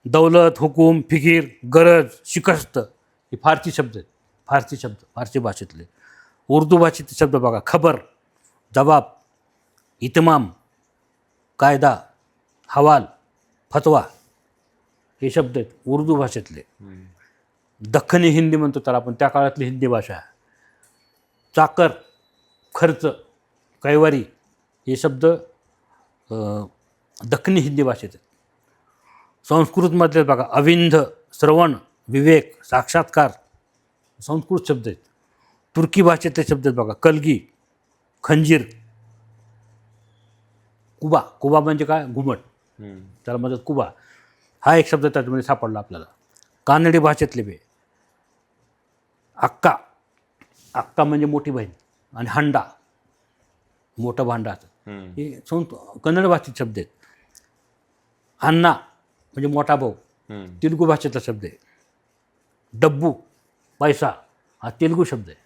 दौलत, हुकूम, फिकीर, गरज, शिकस्त हे फारसी शब्द आहेत. फारसी भाषेतले. उर्दू भाषेतले शब्द बघा खबर, जबाब, इतमाम, कायदा, हवाल, फतवा हे शब्द आहेत उर्दू भाषेतले. दख्खनी हिंदी म्हणतो त्याला आपण त्या काळातली हिंदी भाषा. चाकर, खर्च, कैवारी हे शब्द दख्खनी हिंदी भाषेत आहेत. संस्कृतमधले बघा अविंध, श्रवण, विवेक, साक्षात्कार संस्कृत शब्द आहेत. तुर्की भाषेतले शब्द आहेत बघा, कलगी, खंजीर, कुबा. कुबा म्हणजे काय? घुमट. त्याला म्हणतात कुबा. हा एक शब्द त्याच्यामध्ये सापडला आपल्याला. कानडी भाषेतले बे अक्का. अक्का म्हणजे मोठी बहीण, आणि हंडा मोठं भांडा असं. हे कन्नड भाषेत शब्द आहेत. अण्णा म्हणजे मोठा भाऊ, तेलुगू भाषेतला शब्द आहे. डब्बू, पैसा, हा तेलुगू शब्द आहे,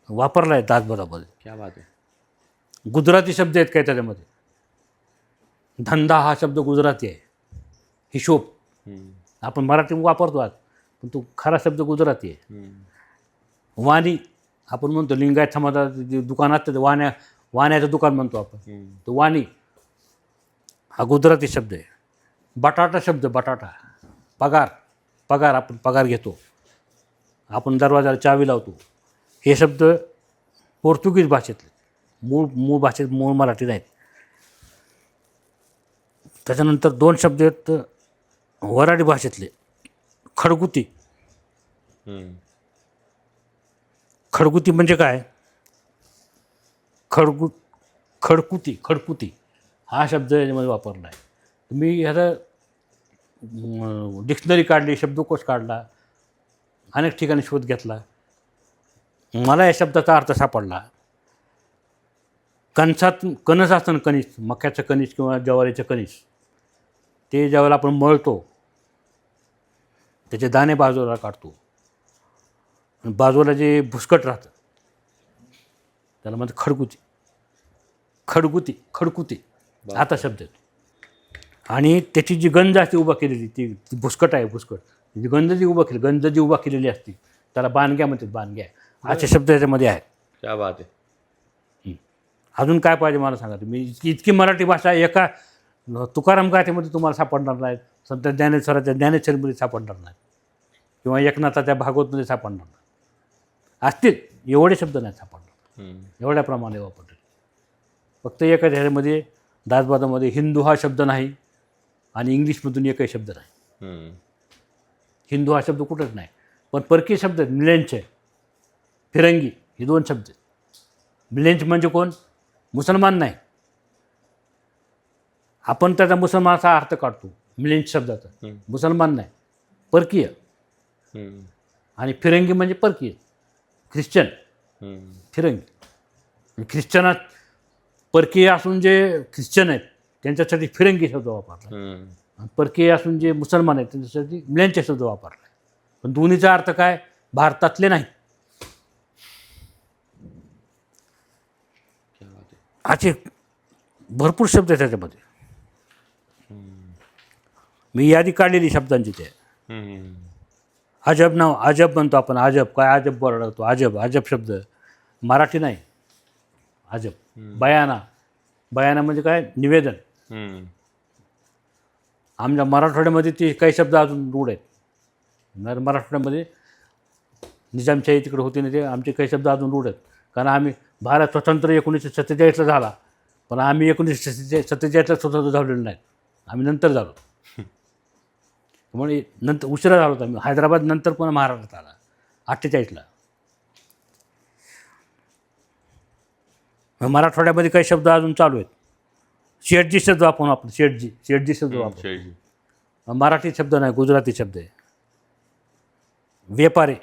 वापरला आहे दासबोधामध्ये. क्या बात आहे. गुजराती शब्द आहेत काय त्याच्यामध्ये. धंदा हा शब्द गुजराती आहे. हिशोब आपण मराठी वापरतो आज, पण तो खरा शब्द गुजराती आहे. वाणी आपण म्हणतो लिंगायत समाजात जे दुकानात ते वाण्याचं दुकान म्हणतो आपण, तो वाणी हा गुजराती शब्द आहे. बटाटा शब्द, बटाटा. पगार आपण पगार घेतो, आपण दरवाजाला चावी लावतो, हे शब्द पोर्तुगीज भाषेतले, मूळ भाषेत, मूळ मराठी नाहीत. त्याच्यानंतर 2 शब्द आहेत वऱ्हाडी भाषेतले. खडगुती. खडगुती म्हणजे काय? खडकुती हा शब्द याच्यामध्ये वापरला आहे. तुम्ही ह्याचा डिक्शनरी काढली, शब्दकोश काढला, अनेक ठिकाणी शोध घेतला, मला या शब्दाचा अर्थ सापडला. कणस असतं ना, कणीस, मक्याचं कणीस किंवा ज्वारीचं कणीस, ते ज्यावेळेला आपण मळतो त्याचे दाणे बाजूला काढतो, बाजूला जे भुसकट राहतं त्याला म्हणतात खडकुती आता शब्द येतो. आणि त्याची जी गंज असते उभा केलेली, ती भुसकट आहे, जी गंज जी उभा केलेली असते त्याला बानग्या म्हणतात. बानग्या असे शब्द याच्यामध्ये आहेत. क्या बात आहे. अजून काय पाहिजे मला सांगा तुम्ही. इतकी मराठी भाषा एका तुकाराम गाथेमध्ये तुम्हाला सापडणार नाहीत, संत ज्ञानेश्वराच्या ज्ञानेश्वरीमध्ये सापडणार नाहीत, किंवा एकनाथाच्या भागवतमध्ये सापडणार नाही. असतील एवढे शब्द नाही सापडणार, एवढ्या प्रमाणे वापरले. फक्त एकाच ह्याच्यामध्ये दासबोधामध्ये हिंदू हा शब्द नाही, आणि इंग्लिशमधून एकही शब्द नाही. हिंदू हा शब्द कुठंच नाही. पण परकीय शब्द आहेत, मिलेंच आहे, फिरंगी, हे 2 शब्द आहेत. मिलेंच म्हणजे कोण? मुसलमान नाही. आपण त्याचा मुसलमानाचा अर्थ काढतो मिलेंच शब्दाचा. मुसलमान नाही, परकीय. आणि फिरंगी म्हणजे परकीय, ख्रिश्चन. फिरंगी ख्रिश्चनात परकीय असून जे ख्रिश्चन आहेत त्यांच्यासाठी फिरंगी शब्द वापरला, परकीय असून जे मुसलमान आहेत त्यांच्यासाठी मिलेंच शब्द वापरला. पण दोन्हीचा अर्थ काय? भारतातले नाही. असे भरपूर शब्द आहेत त्याच्यामध्ये. मी यादी काढलेली शब्दांची. ते अजब नाव, अजब म्हणतो आपण. अजब काय? अजब बोलतो. अजब शब्द मराठी नाही. अजब. बयाना म्हणजे काय? निवेदन. आमच्या मराठवाड्यामध्ये ते काही शब्द अजून रूढ आहेत. मराठवाड्यामध्ये निजामशाही तिकडे होती ना, ते आमचे काही शब्द अजून रूढ आहेत. कारण आम्ही भारत स्वतंत्र 1947ला झाला, पण आम्ही 1947ला स्वतंत्र झालेलो नाही, आम्ही नंतर झालो. त्यामुळे नंतर उशिरा झालो होतो आम्ही. हैदराबाद नंतर पुन्हा महाराष्ट्रात आला 48ला. मराठवाड्यामध्ये काही शब्द अजून चालू आहेत. शेठजी शब्द आपण शेठजी शब्द वापरतो. मराठी शब्द नाही, गुजराती शब्द आहे. व्यापारी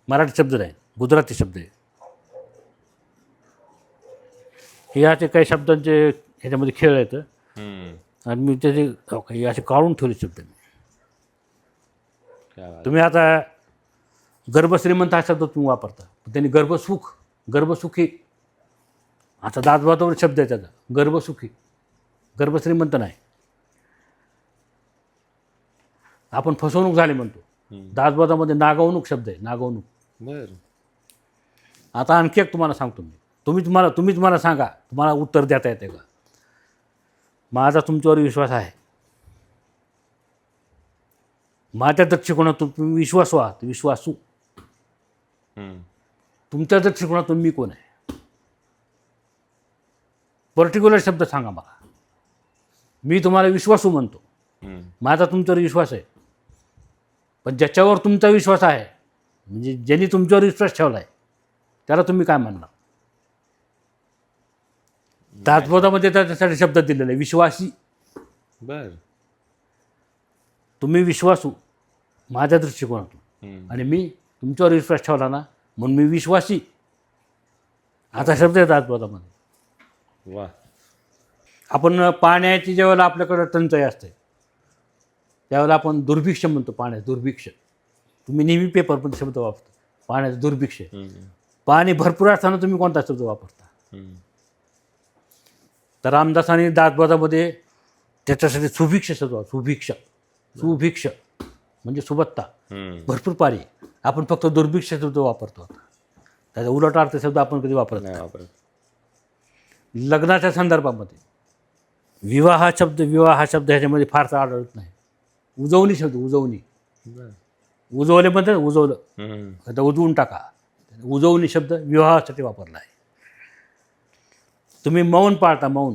मराठी शब्द नाही, गुजराती शब्द आहे. हे असे काही शब्दांचे ह्याच्यामध्ये खेळ आहेत. आणि मी त्याचे असे काढून ठेवले शब्द. तुम्ही आता गर्भश्रीमंत हा शब्द तुम्ही वापरता, त्यांनी गर्भसुखी आता दासबोधावर शब्द आहे त्याचा. गर्भसुखी, गर्भश्रीमंत नाही. आपण फसवणूक झाली म्हणतो. दासबोधामध्ये नागवणूक शब्द आहे, नागवणूक. आता आणखी एक तुम्हाला सांगतो मी. तुम्हीच मला सांगा, तुम्हाला उत्तर देता येते का? माझा तुमच्यावर विश्वास आहे. माझ्या दृष्टिकोनातून तुम्ही विश्वासू. तुमच्या दृष्टिकोनातून मी कोण आहे? पर्टिक्युलर शब्द सांगा मला. मी तुम्हाला विश्वासू म्हणतो, माझा तुमच्यावर विश्वास आहे, पण ज्याच्यावर तुमचा विश्वास आहे म्हणजे ज्यांनी तुमच्यावर विश्वास ठेवला आहे त्याला तुम्ही काय म्हणणार? दासबोधामध्ये त्याच्यासाठी शब्द दिलेला आहे विश्वासी. बर. तुम्ही विश्वासू माझ्या दृष्टिकोनातून आणि मी तुमच्यावर विश्वास ठेवला ना म्हणून मी विश्वासी, असा शब्द आहे दासबोधामध्ये. वा. आपण पाण्याची ज्यावेळेला आपल्याकडं टंचाई असते त्यावेळेला आपण दुर्भिक्ष म्हणतो, पाण्याचं दुर्भिक्ष. तुम्ही नेहमी पेपरमध्ये शब्द वापरता पाण्याचं दुर्भिक्ष. पाणी भरपूर असताना तुम्ही कोणता शब्द वापरता? तर रामदासांनी दासबोधामध्ये त्याच्यासाठी सुभिक्ष शब्द सुभिक्ष. सुभिक्ष म्हणजे सुबत्ता, भरपूर पाणी. आपण फक्त दुर्भिक्ष शब्द वापरतो आता, त्याचा उलट अर्थ शब्द आपण कधी वापरत नाही. लग्नाच्या संदर्भामध्ये विवाह हा शब्द ह्याच्यामध्ये फारसा आढळत नाही. उजवणी शब्द उजवणी, उजवले म्हणतात उजवलं, आता उजवून टाका. उजवणी शब्द विवाहासाठी वापरला आहे. तुम्ही मौन पाळता, मौन,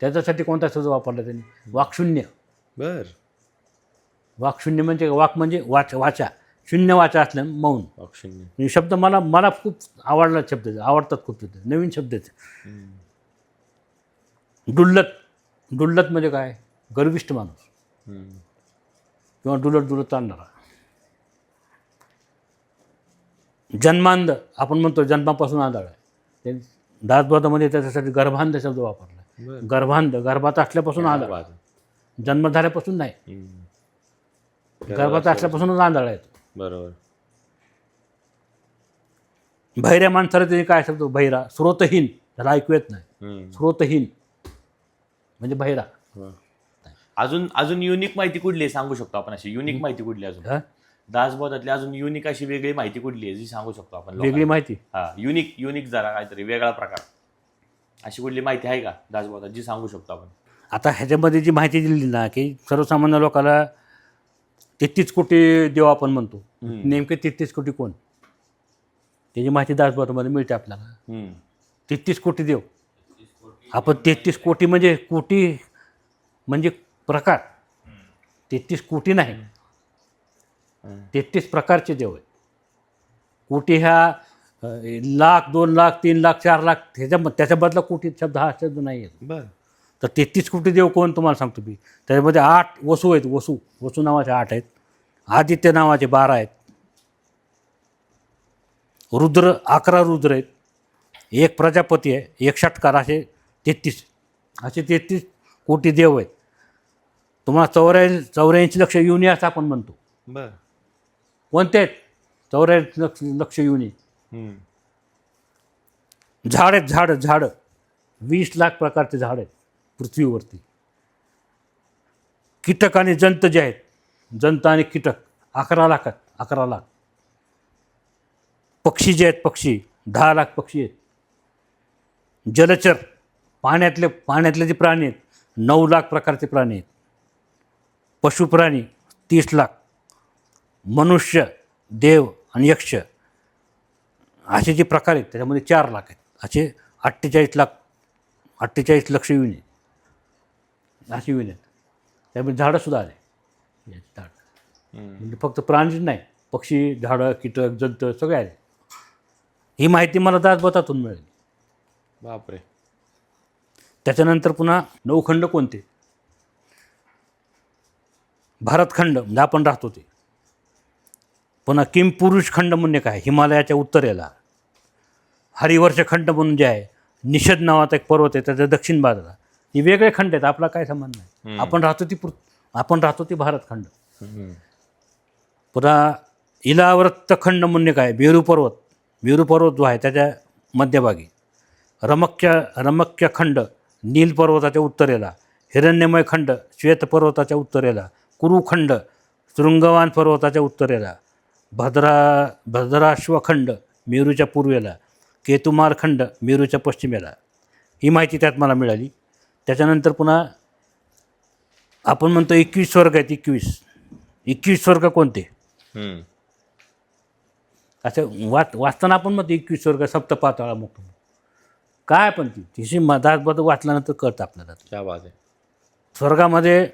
त्याच्यासाठी कोणता शब्द वापरला त्यांनी? वाक्शून्य. बर. वाक्शून्य म्हणजे वाक म्हणजे वाचा, शून्य वाचा असल्या मौन. वाक्शून्य शब्द मला खूप आवडला शब्द, आवडतात खूप. नवीन शब्द आहेत. डुल्लत. डुल्लत म्हणजे काय? गर्विष्ठ माणूस किंवा डुलत चालणारा. जन्मांध आपण म्हणतो, जन्मापासून आंधळ आहे. ते दासबोधामध्ये त्याच्यासाठी गर्भांध शब्द वापरला. गर्भांध गर्भात असल्यापासून आंधळ, जन्म झाल्यापासून नाही, गर्भात असल्यापासूनच आंधळ आहे. बरोबर. बहिऱ्या माणसाला त्यांनी काय शब्द? बहिरा. स्रोतहीन, त्याला ऐकू येत नाही, स्रोतहीन म्हणजे बहिरा. अजून युनिक माहिती कुठली आहे सांगू शकतो आपण? अशी युनिक माहिती कुठली अजून दासबोधातली अजून युनिक अशी वेगळी माहिती कुठली आहे जी सांगू शकतो आपण? वेगळी माहिती? हा, युनिक जरा काहीतरी वेगळा प्रकार, अशी कुठली माहिती आहे का दासबोधात जी सांगू शकतो आपण? आता ह्याच्यामध्ये जी माहिती दिली ना की सर्वसामान्य लोकांना 33 कोटी देव आपण म्हणतो, नेमके 33 कोटी कोण? त्याची माहिती दासबोधामध्ये मिळते आपल्याला. 33 कोटी देव. आपण 33 कोटी म्हणजे प्रकार, 33 कोटी नाही, 33 प्रकारचे देव आहेत. कोटी ह्या 1,00,000, 2,00,000, 3,00,000, 4,00,000 त्याच्याबद्दला कोटी शब्द हा शब्द नाही आहे. बरं. तर 33 कोटी देव कोण तुम्हाला सांगतो मी. त्याच्यामध्ये 8 वसू आहेत. वसू नावाचे 8 आहेत. आदित्य नावाचे 12 आहेत. रुद्र 11 रुद्र आहेत. एक प्रजापती आहे, एक षटकार, असे 33 कोटी देव आहेत. तुम्हाला 84 लक्ष युनी असं आपण म्हणतो. बरं. कोणते आहेत? 84 लक्ष युनी. झाडं 20 लाख प्रकारचे झाड आहेत पृथ्वीवरती. कीटक आणि जंत जे आहेत, जंत आणि कीटक 11 लाख आहेत. 11 लाख. पक्षी जे आहेत, पक्षी 10 लाख पक्षी आहेत. जलचर पाण्यातले जे प्राणी आहेत 9 लाख प्रकारचे प्राणी आहेत. पशुप्राणी 30 लाख. मनुष्य, देव आणि यक्ष असे जे प्रकार आहेत त्याच्यामध्ये 4 लाख आहेत. असे 48 लक्ष युनी अशी युनी आहेत. त्यामुळे झाडंसुद्धा आले. झाड म्हणजे फक्त प्राणीच नाही, पक्षी, झाडं, कीटक, जंत सगळे आले. ही माहिती मला दासबोधातून मिळाली. बापरे. त्याच्यानंतर पुन्हा 9 खंड कोणते? भारतखंड म्हणजे आपण राहतो ते. पुन्हा किमपुरुष खंड म्हणजे काय? हिमालयाच्या उत्तरेला. हरिवर्ष खंड म्हणून जे आहे, निषद नावाचा एक पर्वत आहे त्याच्या दक्षिण बाजूला. ही वेगळे खंड आहेत, आपला काय संबंध नाही. आपण राहतो ती भारतखंड. पुन्हा इलावर्त खंड म्हणजे काय? मेरू पर्वत जो आहे त्याच्या मध्यभागी. रमक्य खंड नील पर्वताच्या उत्तरेला. हिरण्यमय खंड श्वेत पर्वताच्या उत्तरेला. कुरुखंड शृंगवान पर्वताच्या उत्तरेला. भद्राश्वखंड मेरूच्या पूर्वेला. केतुमार खंड मेरूच्या पश्चिमेला. ही माहिती त्यात मला मिळाली. त्याच्यानंतर पुन्हा आपण म्हणतो 21 स्वर्ग आहेत. 21 स्वर्ग कोणते? असं वाचताना आपण म्हणतो 21 स्वर्ग, सप्तपाताळा मुक्त. काय पण तिशी दासबोध वाचल्यानंतर कळतं आपल्याला. क्या बात आहे. स्वर्गामध्ये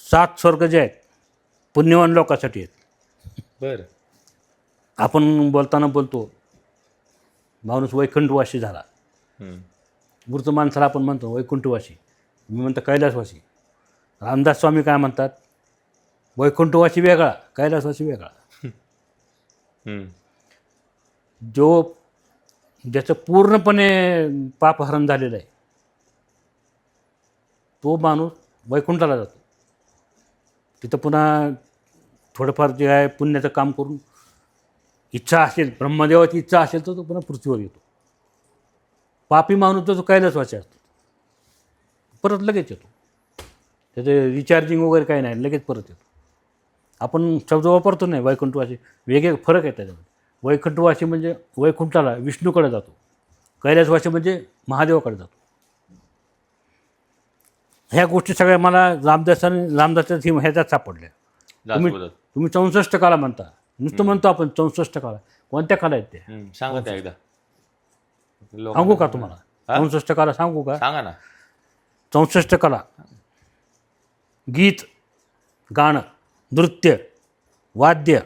7 स्वर्ग जे आहेत पुण्यवान लोकांसाठी आहेत. बर. आपण बोलताना बोलतो माणूस वैकुंठवासी झाला. मृत माणसाला आपण म्हणतो वैकुंठवासी, मी म्हणतो कैलासवासी. रामदास स्वामी काय म्हणतात, वैकुंठवासी वेगळा, कैलासवासी वेगळा. ज्याचं पूर्णपणे पापहरण झालेलं आहे तो माणूस वैकुंठाला जातो. तिथं पुन्हा थोडंफार जे आहे पुण्याचं काम करून इच्छा असेल, ब्रह्मदेवाची इच्छा असेल तर तो पुन्हा पृथ्वीवर येतो. पापी माणूस जो कैलासवासी असतो परत लगेच येतो. त्याचं रिचार्जिंग वगैरे काही नाही, लगेच परत येतो. आपण शब्द वापरतो नाही वैकुंठवासी, वेगळे फरक आहे त्याच्यामध्ये. वैकुंठवासी म्हणजे वैकुंठाला विष्णूकडे जातो, कैलासवासी म्हणजे महादेवाकडे जातो. ह्या गोष्टी सगळ्या मला रामदासाच्या ह्याच्यात सापडल्या. तुम्ही 64 कला म्हणता, नुसतं म्हणतो आपण 64 कला. कोणत्या कला आहेत त्या सांगा त्या एकदा. सांगू का तुम्हाला? 64 कला सांगू का? सांगा ना. 64 कला: गीत, गाणं, नृत्य, वाद्य,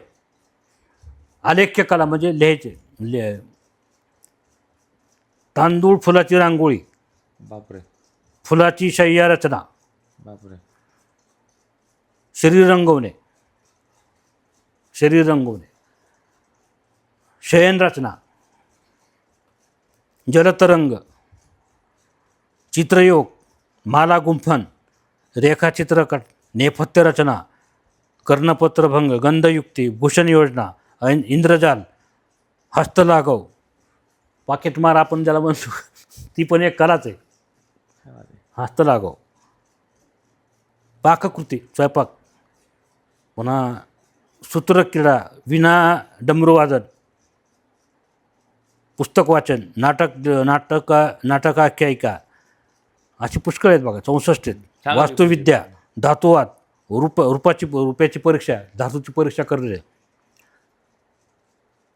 आलेख्य कला म्हणजे लिहायचे, तांदूळ फुलाची रांगोळी, बापरे, फुलाची शय्या रचना, बापरे, शरीर रंगवणे, शयन रचना, जलतरंग, चित्रयोग, माला गुंफन, रेखाचित्रकट, नेपथ्य रचना, कर्णपत्रभंग, गंधयुक्ती, भूषण योजना, इंद्रजाल, हस्तलाघव, पाकिटमार आपण ज्याला म्हणतो ती पण एक कलाच आहे. हस्तलाघव, पाककृती, स्वयंपाक, पुन्हा सूत्रक्रीडा, विणा, डमरूवादन, पुस्तक वाचन, नाटकाख्यायिका, अशी पुष्कळ आहेत बघा. 64 आहेत. वास्तुविद्या, धातुवाद, रुपयाची परीक्षा, धातूची परीक्षा करणे,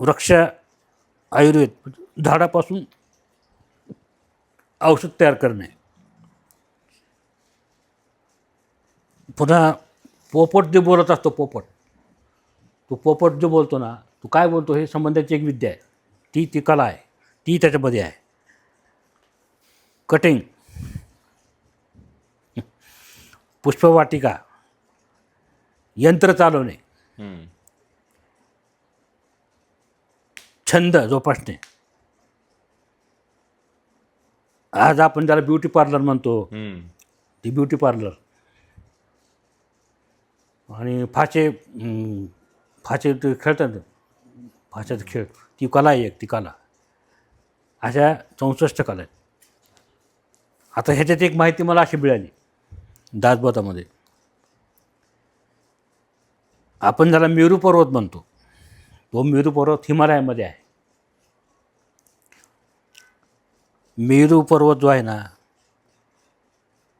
वृक्ष आयुर्वेद, झाडापासून औषध तयार करणे, पुन्हा पोपट जे बोलत असतो, तो पोपट जो बोलतो ना, तो काय बोलतो हे संबंधाची एक विद्या आहे. ती कला आहे, ती त्याच्यामध्ये आहे. कटिंग, पुष्पवाटिका, यंत्र चालवणे, छंद जोपासणे. आज आपण ज्याला ब्युटी पार्लर म्हणतो ती ब्युटी पार्लर, आणि फाचे ते खेळतात, फाच्याचा खेळ, ती कला आहे एक. ती कला, अशा 64 कला आहेत. आता ह्याच्यात एक माहिती मला अशी मिळाली दासबोधामध्ये. आपण ज्याला मेरू पर्वत म्हणतो, तो मेरू पर्वत हिमालयामध्ये आहे. मेरू पर्वत जो आहे ना,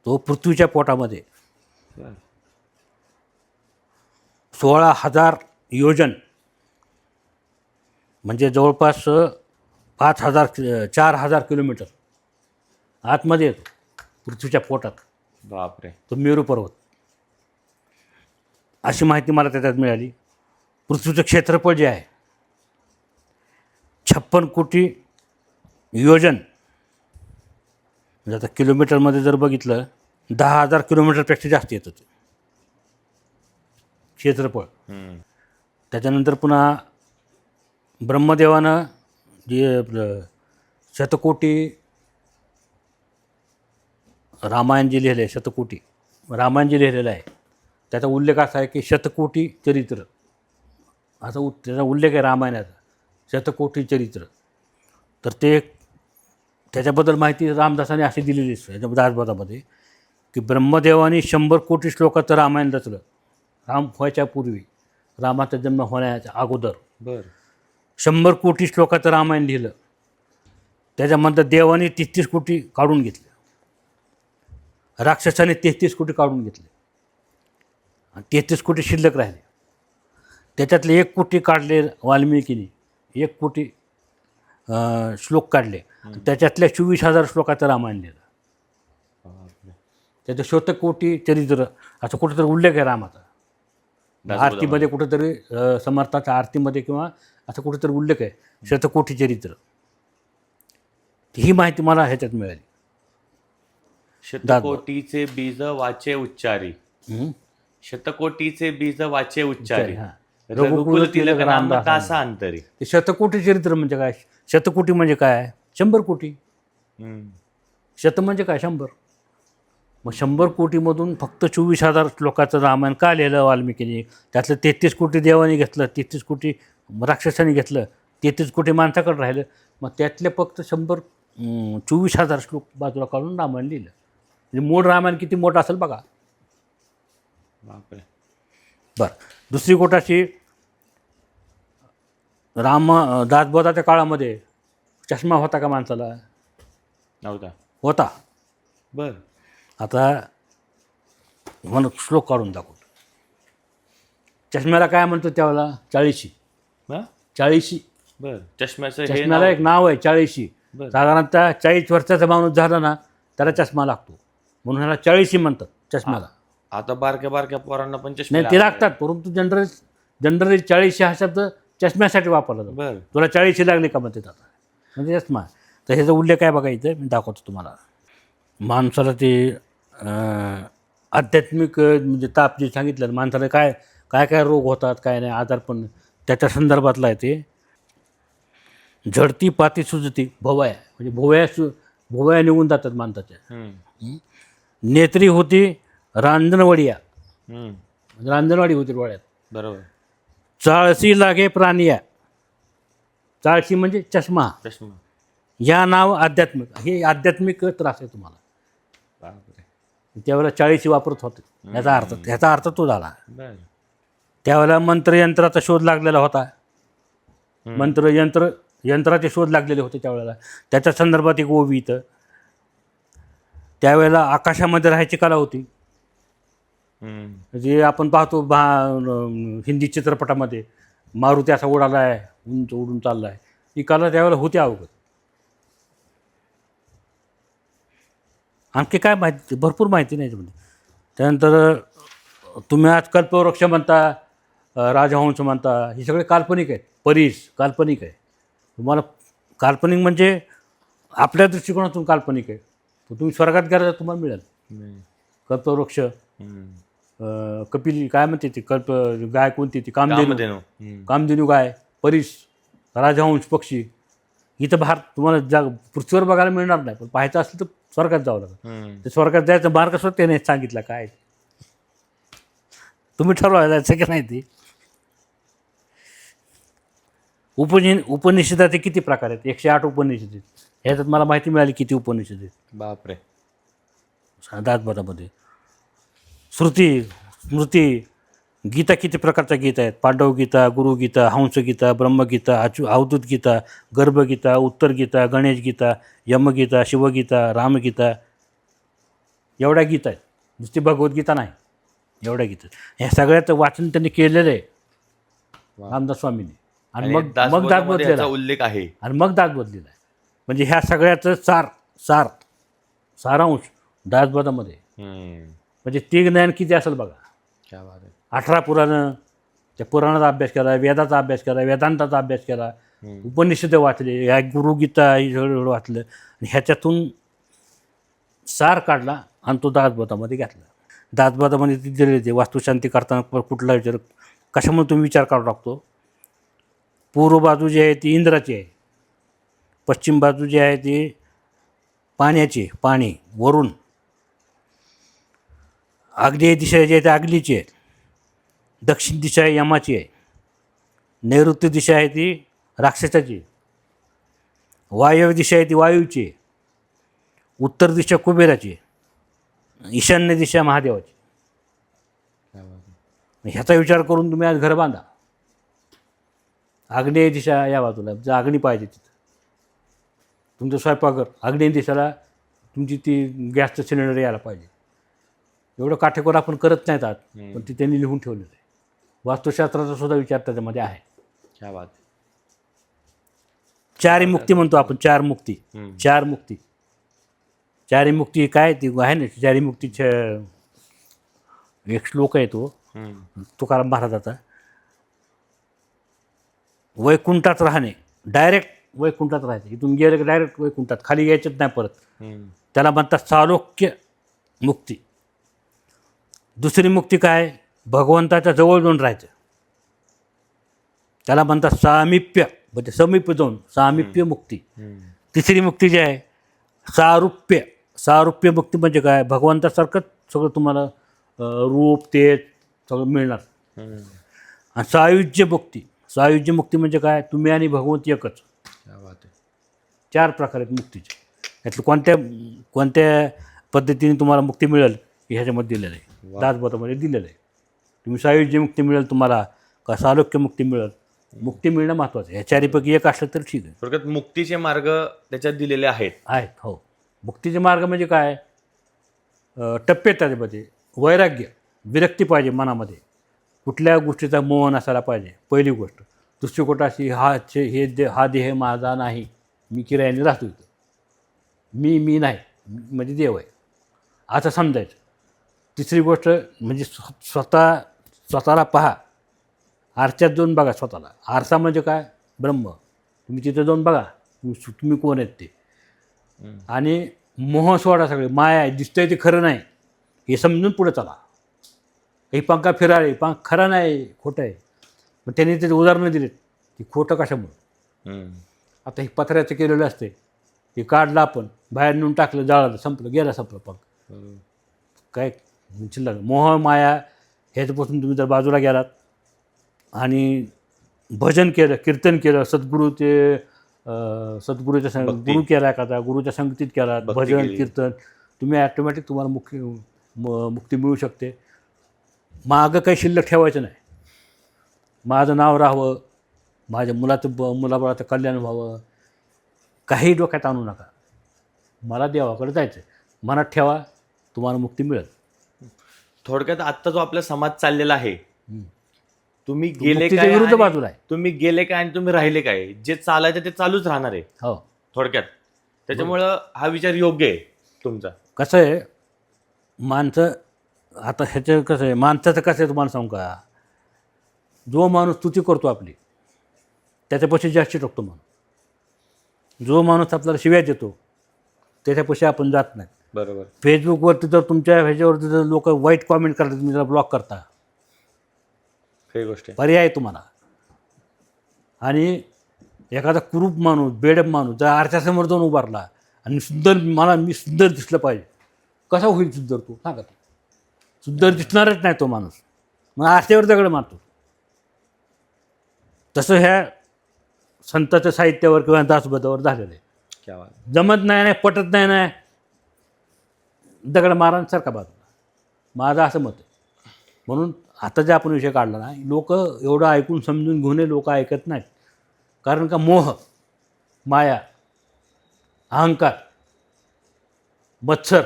तो पृथ्वीच्या पोटामध्ये 16,000 योजन म्हणजे जवळपास 4,000 किलोमीटर आतमध्ये येतो पृथ्वीच्या पोटात. बापरे, तो मेरू पर्वत. अशी माहिती मला त्याच्यात मिळाली. पृथ्वीचं क्षेत्रफळ जे आहे 56 कोटी योजन, म्हणजे आता किलोमीटरमध्ये जर बघितलं 10,000 किलोमीटरपेक्षा जास्त येतं ते क्षेत्रफळ. त्याच्यानंतर पुन्हा ब्रह्मदेवानं जे आपलं शतकोटी रामायण जे लिहिलं आहे, शतकोटी रामायण जे लिहिलेलं आहे, त्याचा उल्लेख असा आहे की शतकोटी चरित्र, असा त्याचा उल्लेख आहे रामायणाचा, शतकोटी चरित्र. तर ते त्याच्याबद्दल माहिती रामदासाने अशी दिलेली आहे याच्या दासबोधामध्ये की ब्रह्मदेवाने 100 कोटी श्लोकाचं रामायण रचलं. राम व्हायच्या पूर्वी, रामाचा जन्म होण्याच्या अगोदर 100 कोटी श्लोकाचं रामायण लिहिलं. त्याच्यानंतर देवाने 33 कोटी काढून घेतले, राक्षसाने 33 कोटी काढून घेतले, आणि 33 कोटी शिल्लक राहिले. त्याच्यातले 1 कोटी काढले वाल्मिकीने, 1 कोटी श्लोक काढले. त्याच्यातल्या 24,000 श्लोकाचं रामायण लिहिलं. त्याचं शतकोटी चरित्र असं कुठंतरी उल्लेख आहे रामाचा. आरतीमध्ये कुठंतरी समर्थाच्या आरतीमध्ये किंवा असं कुठंतरी उल्लेख आहे शतकोटी चरित्र. ही माहिती मला ह्याच्यात मिळाली. शतकोटीचे बीज वाचे उच्चारी, शतकोटीचे बीज वाचे उच्चारी, हां. रघुकुल तिलक नाम कासा अंतरी. ते शतकोटी चरित्र म्हणजे काय? शतकोटी म्हणजे काय? 100 कोटी. शत म्हणजे काय? 100. मग 100 कोटीमधून फक्त 24,000 श्लोकाचं रामायण का लिहिलं वाल्मिकीने? त्यातलं 33 कोटी देवाने घेतलं, 33 कोटी राक्षसांनी घेतलं, 33 कोटी माणसाकडे राहिलं. मग त्यातले फक्त 24,000 श्लोक बाजूला काढून रामायण लिहिलं. म्हणजे मूळ रामायण किती मोठं असेल बघा. बापरे. बरं, दुसरी गोष्ट अशी, दासबोधाच्या काळामध्ये चष्मा होता का माणसाला? नव्हता. होता. बर. आता म्हणून श्लोक काढून दाखवतो. चष्म्याला काय म्हणतो त्यावेळेला? 40. 40. बर. चष्म्याचं हे चष्म्याला एक नाव आहे 40. साधारणतः 40 वर्षाचा माणूस झाला ना त्याला चष्मा लागतो, म्हणून ह्याला 40 म्हणतात चष्म्याला. आता बारक्या बारक्या पोरांना पण चष्मे नाही ते लागतात, परंतु जनरली 40 हा शब्द चष्म्यासाठी वापरला जातो. बर. तुला 40 लागली का म्हणते आता, म्हणजे चष्मा. तर ह्याचा उल्लेख काय बघा इथं मी दाखवतो तुम्हाला. माणसाला ते आध्यात्मिक म्हणजे ताप जे सांगितलं, माणसाला काय काय काय रोग होतात, काय नाही आजार, पण त्याच्या संदर्भातला आहे ते. झडती पाती सुजती भोवया, म्हणजे भोवया निघून जातात माणसाच्या. नेत्री होती रांजणवडिया, रांजणवाडी होती डोळ्यात. बरोबर. चाळसी लागे प्राणिया, चाळशी म्हणजे चष्मा. चष्मा. या नाव आध्यात्मिक, हे आध्यात्मिक त्रास आहे तुम्हाला. बापरे. त्यावेळेला 40 वापरत होते. ह्याचा अर्थ तो झाला. बर. त्यावेळेला मंत्रयंत्राचा शोध लागलेला होता. यंत्राचे शोध लागलेले होते त्यावेळेला. त्याच्या संदर्भात एक ओवी इथं. त्यावेळेला आकाशामध्ये राहायची कला होती. जे आपण पाहतो हिंदी चित्रपटामध्ये मारुती असा उडाला आहे, उंच उडून चालला आहे, ही कला त्यावेळेला होती अवगत. आणखी काय माहिती? भरपूर माहिती नाही म्हणजे. त्यानंतर तुम्ही आज कल्पवृक्ष म्हणता, राजहंस म्हणता, हे सगळे काल्पनिक आहेत. परीस काल्पनिक आहे. तुम्हाला काल्पनिक म्हणजे आपल्या दृष्टिकोनातून काल्पनिक आहे. तर तुम्ही स्वर्गात गेला तर तुम्हाला मिळेल. कल्पवृक्ष, कपिल काय म्हणते ती गाय कोणती ती? कामधेनू गाय, परीस, राजहंस पक्षी. इथं तुम्हाला पृथ्वीवर बघायला मिळणार नाही, पण पाहायचं असेल तर स्वर्गात जावं लागेल. ते स्वर्गात जायचं मार्ग सुद्धा त्याने सांगितलं. काय तुम्ही ठरवा जायचं की नाही. ती उपनिषदाचे किती प्रकार आहेत? 108 उपनिषद आहेत. ह्याच्यात मला माहिती मिळाली किती उपनिषद आहेत. बापरे. दासबोधामध्ये श्रुती, स्मृती, गीता किती प्रकारच्या गीता आहेत? पांडव गीता, गुरुगीता, हंसगीता, ब्रह्मगीता, अवधूत गीता, गर्भगीता, उत्तर गीता, गणेश गीता, यमगीता, शिवगीता, रामगीता. एवढ्या गीता आहेत. नुसती भगवद्गीता नाही, एवढ्या गीता. ह्या सगळ्याचं वाचन त्यांनी केलेलं आहे रामदास स्वामींनी. आणि मग दासबोधलेला उल्लेख आहे. आणि मग दासबोधलेला आहे. म्हणजे ह्या सगळ्याचं सारांश दासबोधामध्ये. म्हणजे ते ज्ञान किती असेल बघा. 18 पुराणं, त्या पुराणाचा अभ्यास केला, वेदाचा अभ्यास केला, वेदांताचा अभ्यास केला, उपनिषद वाचले, ह्या गुरुगीता हे सगळं वाचलं, आणि ह्याच्यातून सार काढला आणि तो दासबोधामध्ये घातला. दासबोधामध्ये ती दिलेली ते वास्तुशांती करताना कुठला विचार कशामुळे तुम्ही विचार करावा लागतो. पूर्व बाजू जी आहे ती इंद्राची आहे, पश्चिम बाजू जी आहे ती पाण्याची, पाणी वरून. आग्नेय दिशा जी आहे ती अग्नीची आहे, दक्षिण दिशा आहे यमाची आहे, नैऋत्य दिशा आहे ती राक्षसाची, वायव्य दिशा आहे ती वायूची आहे, उत्तर दिशा कुबेराची आहे, ईशान्य दिशा महादेवाची. ह्याचा विचार करून तुम्ही आज घर बांधा. आग्नेय दिशा या बाजूला, जर अग्नी पाहिजे तिथं तुमचं स्वयंपाकघर, आग्नेय दिशेला तुमची ती गॅसचं सिलेंडर यायला पाहिजे. एवढं काटेकोर आपण करत नाहीत आज, पण ती त्यांनी लिहून ठेवलेलं आहे. वास्तुशास्त्राचा सुद्धा विचार त्याच्यामध्ये आहे. क्या बात. 4 मुक्ती म्हणतो आपण, 4 मुक्ती. चारी मुक्ती काय ती आहे ना चारी मुक्तीच्या एक श्लोक आहे तो तुकाराम महाराजाचा. वैकुंठात राहणे, डायरेक्ट वैकुंठात राहायचं, इथून गेलं की डायरेक्ट वैकुंठात, खाली यायचंच नाही परत. त्याला म्हणतात सालोक्य मुक्ती. दुसरी मुक्ती काय, भगवंताच्या जवळ जाऊन राहायचं, त्याला म्हणतात सामिप्य, म्हणजे समीप जाऊन सामिप्य मुक्ती. तिसरी मुक्ती जी आहे सारुप्य. सारुप्य मुक्ती म्हणजे काय, भगवंतासारखंच सगळं तुम्हाला रूप तेज सगळं मिळणार. आणि सायुज्य मुक्ती. सायुज्य मुक्ती म्हणजे काय, तुम्ही आणि भगवंत एकच. चार प्रकार आहेत मुक्तीचे. यातलं कोणत्या पद्धतीने तुम्हाला मुक्ती मिळेल ह्याच्यामध्ये दिलेलं आहे, दासबोधामध्ये दिलेलं आहे. तुम्ही सायुज्य मुक्ती मिळेल तुम्हाला का सालोक्य मुक्ती मिळेल, मुक्ती मिळणं महत्त्वाचं आहे. ह्या चारीपैकी एक असलं तर ठीक आहे. थोडक्यात मुक्तीचे मार्ग त्याच्यात दिलेले आहेत. हो. मुक्तीचे मार्ग म्हणजे काय, टप्पे त्याच्यामध्ये वैराग्य, विरक्ती पाहिजे मनामध्ये, कुठल्या गोष्टीचा मोह नसायला पाहिजे पहिली गोष्ट. दुसरी गोष्ट अशी हा देह माझा नाही, मी किरायाने राहतो इथं, मी नाही म्हणजे देव आहे असं समजायचं. तिसरी गोष्ट म्हणजे स्वतःला पहा, आरशात जाऊन बघा स्वतःला. आरसा म्हणजे काय, ब्रह्म. तुम्ही तिथं जाऊन बघा तुम्ही कोण आहेत ते. आणि मोह सोडा, सगळे माया आहे, दिसतंय ते खरं नाही हे समजून पुढे चला. काही पंखा फिराळे, खरं नाही खोटं आहे. मग त्यांनी त्याचे उदाहरणं दिलेत की खोटं कशामुळे. आता हे पत्र्याचं केलेलं असते, हे काढलं आपण बाहेर नेऊन टाकलं, जाळलं, संपलं, गेला संपलं पंख. काय शिल्लक मोह माया ह्याच्यापासून तुम्ही जर बाजूला गेलात आणि भजन केलं, कीर्तन केलं, सद्गुरूच्या गुरु केला एखादा, गुरुच्या संगतीत केला भजन कीर्तन, तुम्ही ॲटोमॅटिक तुम्हाला मुक्ती मिळू शकते. मागं काही शिल्लक ठेवायचं नाही. माझं नाव राहावं, माझ्या मुलाबाळाचं कल्याण व्हावं, काही डोक्यात आणू नका. मला देवाकडे जायचं, मनात ठेवा, तुम्हाला मुक्ती मिळेल. थोडक्यात आत्ता जो आपला समाज चाललेला आहे, तुम्ही गेले काय विरुद्ध बाजूला आहे. तुम्ही गेले काय आणि तुम्ही राहिले काय, जे चालायचं ते चालूच राहणार आहे. हो, थोडक्यात त्याच्यामुळं हा विचार योग्य आहे तुमचा. कसं आहे माणसं आता ह्याचं कसं आहे, माणसाचं कसं आहे तुम्हाला सांगू का, जो माणूस स्तुती करतो आपली त्याच्यापाशी जास्त टाकतो माणूस. जो माणूस आपल्याला शिव्या देतो त्याच्यापाशी आपण जात नाही. बरोबर. फेसबुकवरती जर तुमच्या ह्याच्यावरती जर लोक वाईट कॉमेंट करतात, तुम्ही त्याला ब्लॉक करता, काही गोष्ट पर्याय आहे तुम्हाला. आणि एखादा कुरूप माणूस, बेडप माणूस जर आरशासमोर जाऊन उभारला आणि मी सुंदर दिसलं पाहिजे, कसा होईल सुंदर तो सांगा. सुंदर दिसणारच नाही तो माणूस, मग आरशावर दगड मारतो. तसं ह्या संतांच्या साहित्यावर किंवा दासबोधावर झालेलं आहे. जमत नाही, पटत नाही, दगड मारा सारखा बाजूला. माझं असं मत आहे. म्हणून आता जे आपण विषय काढला ना, लोक एवढं ऐकून समजून घेऊन लोक ऐकत नाहीत. कारण का मोह, माया, अहंकार, मत्सर,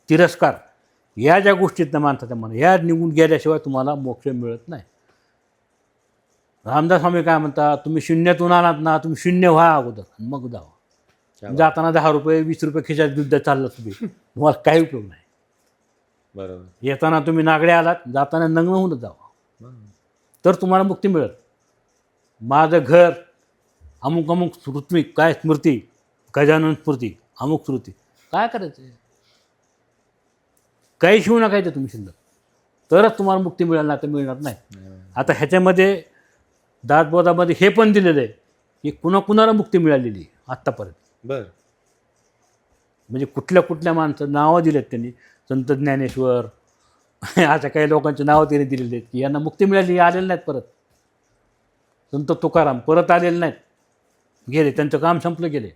तिरस्कार या ज्या गोष्टीत ना माणसाच्या मनात, या निघून गेल्याशिवाय तुम्हाला मोक्ष मिळत नाही. रामदास स्वामी काय म्हणतात, तुम्ही शून्यातून आलात ना, तुम्ही शून्य व्हा अगोदर मग जावा. जाताना 10 रुपये 20 रुपये खिशात युद्ध चाललं तुम्हाला काही उपयोग नाही. बरोबर. येताना तुम्ही नागडे आलात, जाताना नग्न होऊनच जावा, तर तुम्हाला मुक्ती मिळेल. माझं घर अमुक अमुक स्मृती, काय स्मृती, गजानन स्मृती, अमुक स्मृती, काय करायचं, काही शिवू नकायचं तुम्ही शिल्लक, तरच तुम्हाला मुक्ती मिळेल, ना तर मिळणार नाही. आता ह्याच्यामध्ये दासबोधामध्ये हे पण दिलेलं आहे की कुणाकुणाला मुक्ती मिळालेली आहे आत्तापर्यंत. बरं. म्हणजे कुठल्या माणसं नावं दिलेत त्यांनी, संत ज्ञानेश्वर अशा काही लोकांची नावं त्यांनी दिलेली आहेत की यांना मुक्ती मिळाली, आलेले नाहीत परत. संत तुकाराम परत आलेले नाहीत, गेले, त्यांचं काम संपलं, गेले.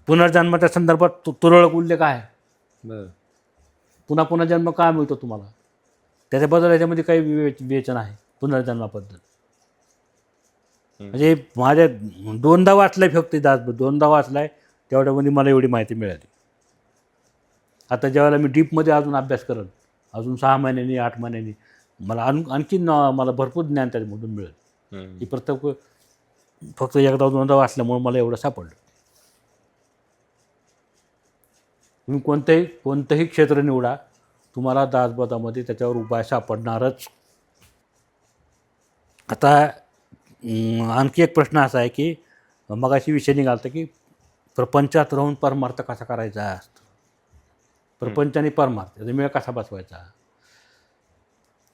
पुनर्जन्माच्या संदर्भात तुरळक उल्लेख आहे. पुन्हा जन्म का मिळतो तुम्हाला, त्याच्याबद्दल याच्यामध्ये काही विवेचन आहे पुनर्जन्माबद्दल. म्हणजे माझ्या 2दा वाचलाय फक्त दासबोध, 2दा वाचलाय, तेवढ्यामध्ये मला एवढी माहिती मिळाली. आता ज्यावेळेला मी डीपमध्ये अजून अभ्यास करेन, अजून 6 महिन्यांनी 8 महिन्यांनी मला आणखी मला भरपूर ज्ञान त्याच्यामधून मिळेल. ही प्रत्येक फक्त एकदा 2दा वाचल्यामुळे मला एवढं सापडलं. तुम्ही कोणतंही क्षेत्र निवडा, तुम्हाला दासबोधामध्ये त्याच्यावर उपाय सापडणारच. आता आणखी एक प्रश्न असा आहे की मगाशी विषय निघाला की प्रपंचात राहून परमार्थ कसा करायचा असतो, प्रपंच आणि परमार्थ याचा मेळ कसा बसवायचा.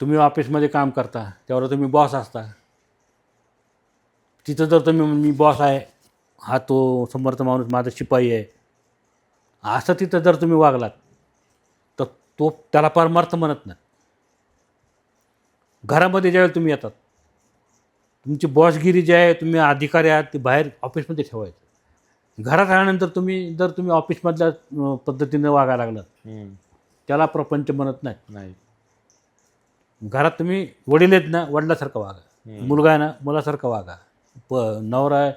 तुम्ही ऑफिसमध्ये काम करता, त्यावर तुम्ही बॉस असता. तिथं जर तुम्ही मी बॉस आहे, हा तो समर्थ माणूस माझा शिपाई आहे, असं तिथं जर तुम्ही वागलात तर तो त्याला परमार्थ म्हणत नाही. घरामध्ये ज्यावेळेला तुम्ही येतात, तुमची बॉसगिरी जी आहे, तुम्ही अधिकारी आहात ते बाहेर ऑफिसमध्ये ठेवायचं. घरात आल्यानंतर जर तुम्ही ऑफिसमधल्या पद्धतीनं वागायला लागलात, त्याला प्रपंच म्हणत नाही. घरात तुम्ही वडील आहेत ना, वडिलासारखं वागा. मुलगा आहे ना, मुलासारखं वागा. नवरा आहे,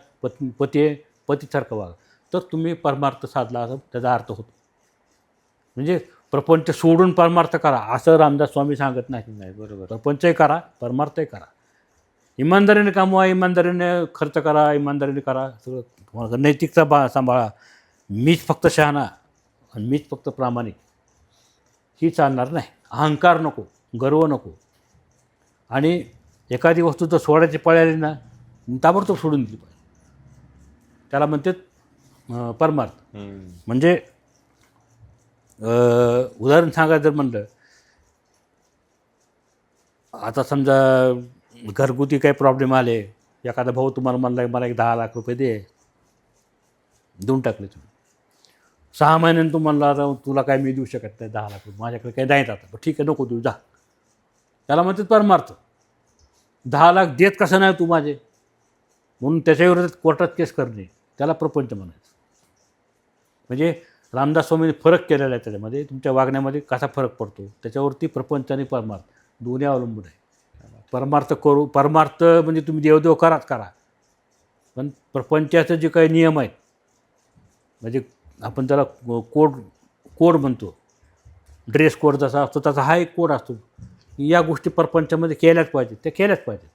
पती आहे, पतीसारखं वागा. तर तुम्ही परमार्थ साधला असं त्याचा अर्थ होतो. म्हणजे प्रपंच सोडून परमार्थ करा असं रामदास स्वामी सांगत नाही. बरोबर. प्रपंचही करा, परमार्थही करा. इमानदारीने कमवा, इमानदारीने खर्च करा, इमानदारीने करा. सगळं नैतिकता सांभाळा. मीच फक्त शहाणा आणि मीच फक्त प्रामाणिक ही चालणार नाही. अहंकार नको, गर्व नको. आणि एखादी वस्तू जर सोडायची पळाली ना, ताबडतोब सोडून दिली पाहिजे. त्याला म्हणतात परमार्थ. म्हणजे उदाहरण सांगायचं जर म्हणलं, आता समजा घरगुती काही प्रॉब्लेम आले, एखादा भाऊ तुम्हाला म्हणला मला एक 10 लाख रुपये दे, देऊन टाकले तुम्ही. 6 महिन्यानं तुम्हाला तुला काय मी देऊ शकत नाही 10 लाख रुपये, माझ्याकडे काही नाहीत आता. ठीक आहे, नको देऊ, जा. त्याला म्हणतात परमार्थ. 10 लाख देत कसं नाही तू माझे, म्हणून त्याच्याविरोधात कोर्टात केस करणे, त्याला प्रपंच म्हणायचं. म्हणजे रामदास स्वामींनी फरक केलेला आहे त्याच्यामध्ये. तुमच्या वागण्यामध्ये कसा फरक पडतो त्याच्यावरती प्रपंच आणि परमार्थ दोन्ही अवलंबून आहे. परमार्थ म्हणजे तुम्ही देवदेव करा, पण प्रपंचाचे जे काही नियम आहेत, म्हणजे आपण त्याला कोड म्हणतो, ड्रेस कोड जसा असतो तसा हा एक कोड असतो. या गोष्टी प्रपंचामध्ये केल्याच पाहिजेत, त्या केल्याच पाहिजेत.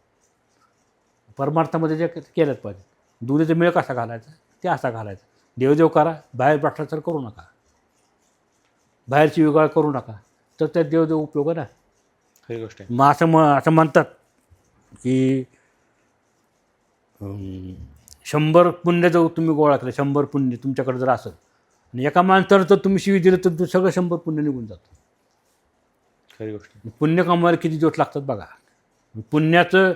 परमार्थामध्ये जे केल्याच पाहिजेत. दोन्हीचा मेळ कसा घालायचा, ते असा घालायचा. देवदेव करा, बाहेर भ्रष्टाचार करू नका, बाहेरची विगाळ करू नका, तर त्या देवदेव उपयोग ना. खरी गोष्ट आहे. मग असं म्हणतात की 100 पुण्य जर तुम्ही गोळा केलं, 100 पुण्य तुमच्याकडे जर असेल आणि एका माणसाला जर तुम्ही शिवी दिलं तर सगळं 100 पुण्य निघून जातं. खरी गोष्ट आहे. पुण्य कमवायला किती दिवस लागतात बघा. पुण्याचं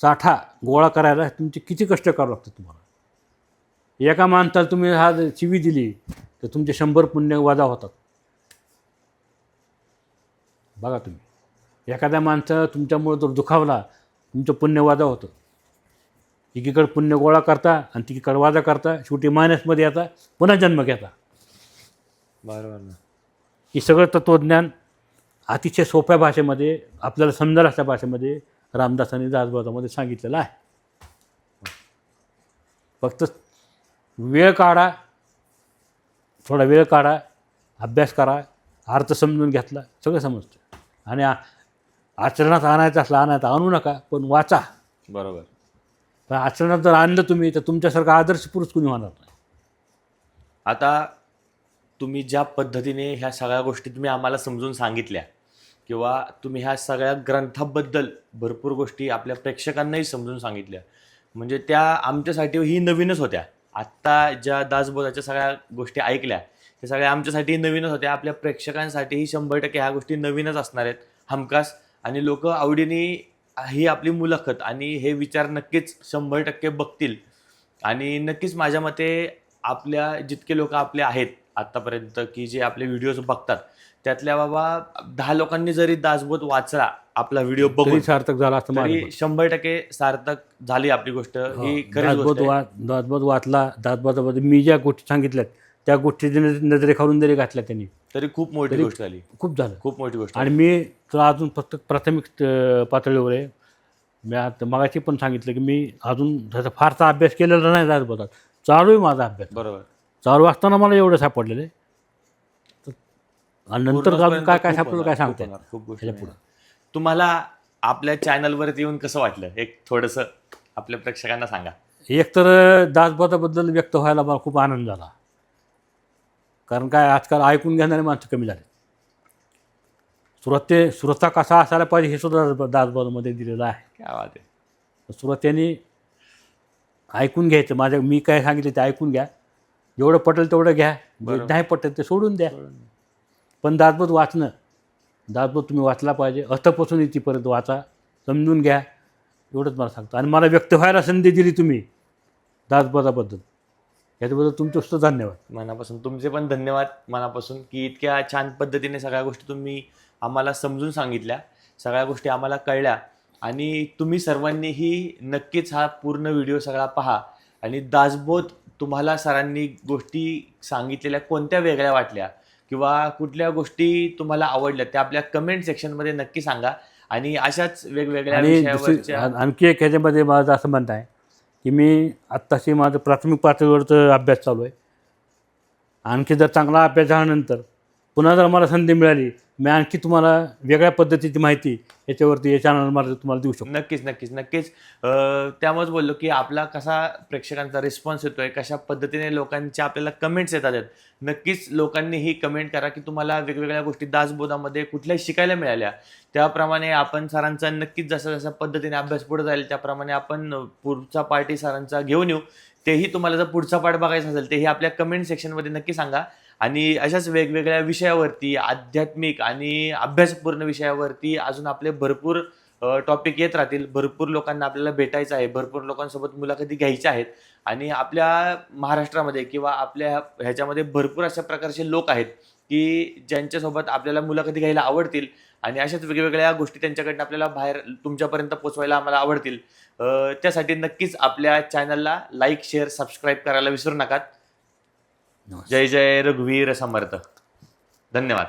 साठा गोळा करायला तुमचे किती कष्ट करावं लागतं तुम्हाला. एका माणसाला तुम्ही हा शिवी दिली तर तुमचे 100 पुण्य वजा होतात. बघा तुम्ही, एखाद्या माणसं तुमच्यामुळे जर दुखावला, तुमचं पुण्य वजा होतं. एकीकडे पुण्य गोळा करता आणि तिकीकडे वजा करता, शेवटी मायनसमध्ये येता, पुन्हा जन्म घेता. बरोबर ना. ही सगळं तत्त्वज्ञान अतिशय सोप्या भाषेमध्ये आपल्याला समजेल अशा भाषेमध्ये रामदासांनी दासबोधामध्ये सांगितलेलं आहे. फक्त वेळ काढा, थोडा वेळ काढा, अभ्यास करा, अर्थ समजून घेतला, सगळं समजतं. आणि आचरणात आणायचं असलं आणू नका, पण वाचा. बरोबर. पण आचरणात जर आणलं तुम्ही तर तुमच्यासारखा आदर्श पुरुष कुणी होणार नाही. आता तुम्ही ज्या पद्धतीने ह्या सगळ्या गोष्टी तुम्ही आम्हाला समजून सांगितल्या, किंवा तुम्ही ह्या सगळ्या ग्रंथाबद्दल भरपूर गोष्टी आपल्या प्रेक्षकांनाही समजून सांगितल्या, म्हणजे त्या आमच्यासाठी ही नवीनच होत्या. आत्ता ज्या दासबोधाच्या सगळ्या गोष्टी ऐकल्या त्या सगळ्या आमच्यासाठी नवीनच होत्या. आपल्या प्रेक्षकांसाठीही 100% ह्या गोष्टी नवीनच असणार आहेत, हमखास. आणि लोक आवडीने ही आपली मुलाखत आणि हे विचार नक्कीच 100% बघतील. आणि नक्कीच माझ्या मते आपल्या जितके लोक आपले आहेत आत्तापर्यंत की जे आपले व्हिडिओज बघतात, त्यातल्या बाबा 10 लोकांनी जरी दासबोध वाचला, आपला व्हिडिओ बघून, सार्थक झाला असं तरी 100% सार्थक झाली आपली गोष्ट. ही खरीच गोष्ट आहे. दासबोध वाचला, दासबोधामध्ये मी ज्या गोष्टी सांगितल्यात त्या गोष्टी नजरेखालून जरी घातल्या त्यांनी, तरी खूप मोठी गोष्ट झाली. खूप झालं, खूप मोठी गोष्ट. आणि मी तुला अजून फक्त प्राथमिक पातळीवर आहे. मी आता मगाशी पण सांगितलं की मी अजून त्याचा फारसा अभ्यास केलेला नाही दासबोधात. चालू आहे माझा अभ्यास. बरोबर. चालू असताना मला एवढं सापडलेलं आहे. आणि नंतर अजून काय काय सापडलं काय सांगतो. खूप गोष्टी पुढे. तुम्हाला आपल्या चॅनलवरती येऊन कसं वाटलं, एक थोडंसं आपल्या प्रेक्षकांना सांगा. एक तर दासबोधाबद्दल व्यक्त व्हायला मला खूप आनंद झाला, कारण काय आजकाल ऐकून घेणारे माणसं कमी झाले. श्रोता कसा असायला पाहिजे हे सुद्धा दासबोधामध्ये दिलेलं आहे. क्या बात आहे. श्रोत्यांनी ऐकून घ्यायचं. मी काय सांगितलं ते ऐकून घ्या, जेवढं पटेल तेवढं घ्या, जे नाही पटेल ते सोडून द्या. पण दासबोध वाचणं, दासबोध तुम्ही वाचला पाहिजे. अर्थपासून इथपर्यंत वाचा, समजून घ्या, एवढंच मला सांगतो. आणि मला व्यक्त व्हायला संधी दिली तुम्ही दासबोधाबद्दल, याच्याबद्दल तुमचं सुद्धा धन्यवाद. मनापासून तुमचे पण धन्यवाद मनापासून, की इतक्या छान पद्धतीने सगळ्या गोष्टी तुम्ही आम्हाला समजून सांगितल्या, सगळ्या गोष्टी आम्हाला कळल्या. आणि तुम्ही सर्वांनीही नक्कीच हा पूर्ण व्हिडिओ सगळा पहा. आणि दासबोध तुम्हाला सरांनी गोष्टी सांगितलेल्या कोणत्या वेगळ्या वाटल्या किंवा कुठल्या गोष्टी तुम्हाला आवडल्या त्या आपल्या कमेंट सेक्शनमध्ये नक्की सांगा. आणि अशाच वेगवेगळ्या आणि विषयावरच्या आणखी एक ह्याच्यामध्ये माझं असं म्हणणं आहे की मी आत्ताशी माझं प्राथमिक पातळीवरचं अभ्यास चालू आहे. आणखी जर चांगला अभ्यास झाल्यानंतर पुन्हा जर मला संधी मिळाली, मी आणखी तुम्हाला वेगळ्या पद्धतीची माहिती याच्यावरती या चॅनलमध्ये तुम्हाला देऊ शकतो. नक्कीच नक्कीच नक्कीच. त्यामुळेच बोललो की आपला कसा प्रेक्षकांचा रिस्पॉन्स येतोय, कशा पद्धतीने लोकांच्या आपल्याला कमेंट्स येतात आहेत. नक्कीच लोकांनीही कमेंट करा की तुम्हाला वेगवेगळ्या गोष्टी दासबोधामध्ये कुठल्या शिकायला मिळाल्या. त्याप्रमाणे आपण सरांचा नक्कीच जसा जसा पद्धतीने अभ्यास पुढे जाईल त्याप्रमाणे आपण पुढचा पार्टी सरांचा घेऊन येऊ. तेही तुम्हाला जर पुढचा पार्ट बघायचा असेल तेही आपल्या कमेंट सेक्शनमध्ये नक्की सांगा. आणि अशाच वेगवेगळ्या विषयावरती, आध्यात्मिक आणि अभ्यासपूर्ण विषयावरती अजून आपले भरपूर टॉपिक येत राहतील. भरपूर लोकांना आपल्याला भेटायचं आहे, भरपूर लोकांसोबत मुलाखती घ्यायच्या आहेत. आणि आपल्या महाराष्ट्रामध्ये किंवा आपल्या ह्याच्यामध्ये भरपूर अशा प्रकारचे लोक आहेत की ज्यांच्यासोबत आपल्याला मुलाखती घ्यायला आवडतील. आणि अशाच वेगवेगळ्या गोष्टी त्यांच्याकडनं आपल्याला बाहेर तुमच्यापर्यंत पोचवायला आम्हाला आवडतील. त्यासाठी नक्कीच आपल्या चॅनलला लाईक, शेअर, सबस्क्राईब करायला विसरू नका. जय जय रघुवीर समर्थ. धन्यवाद.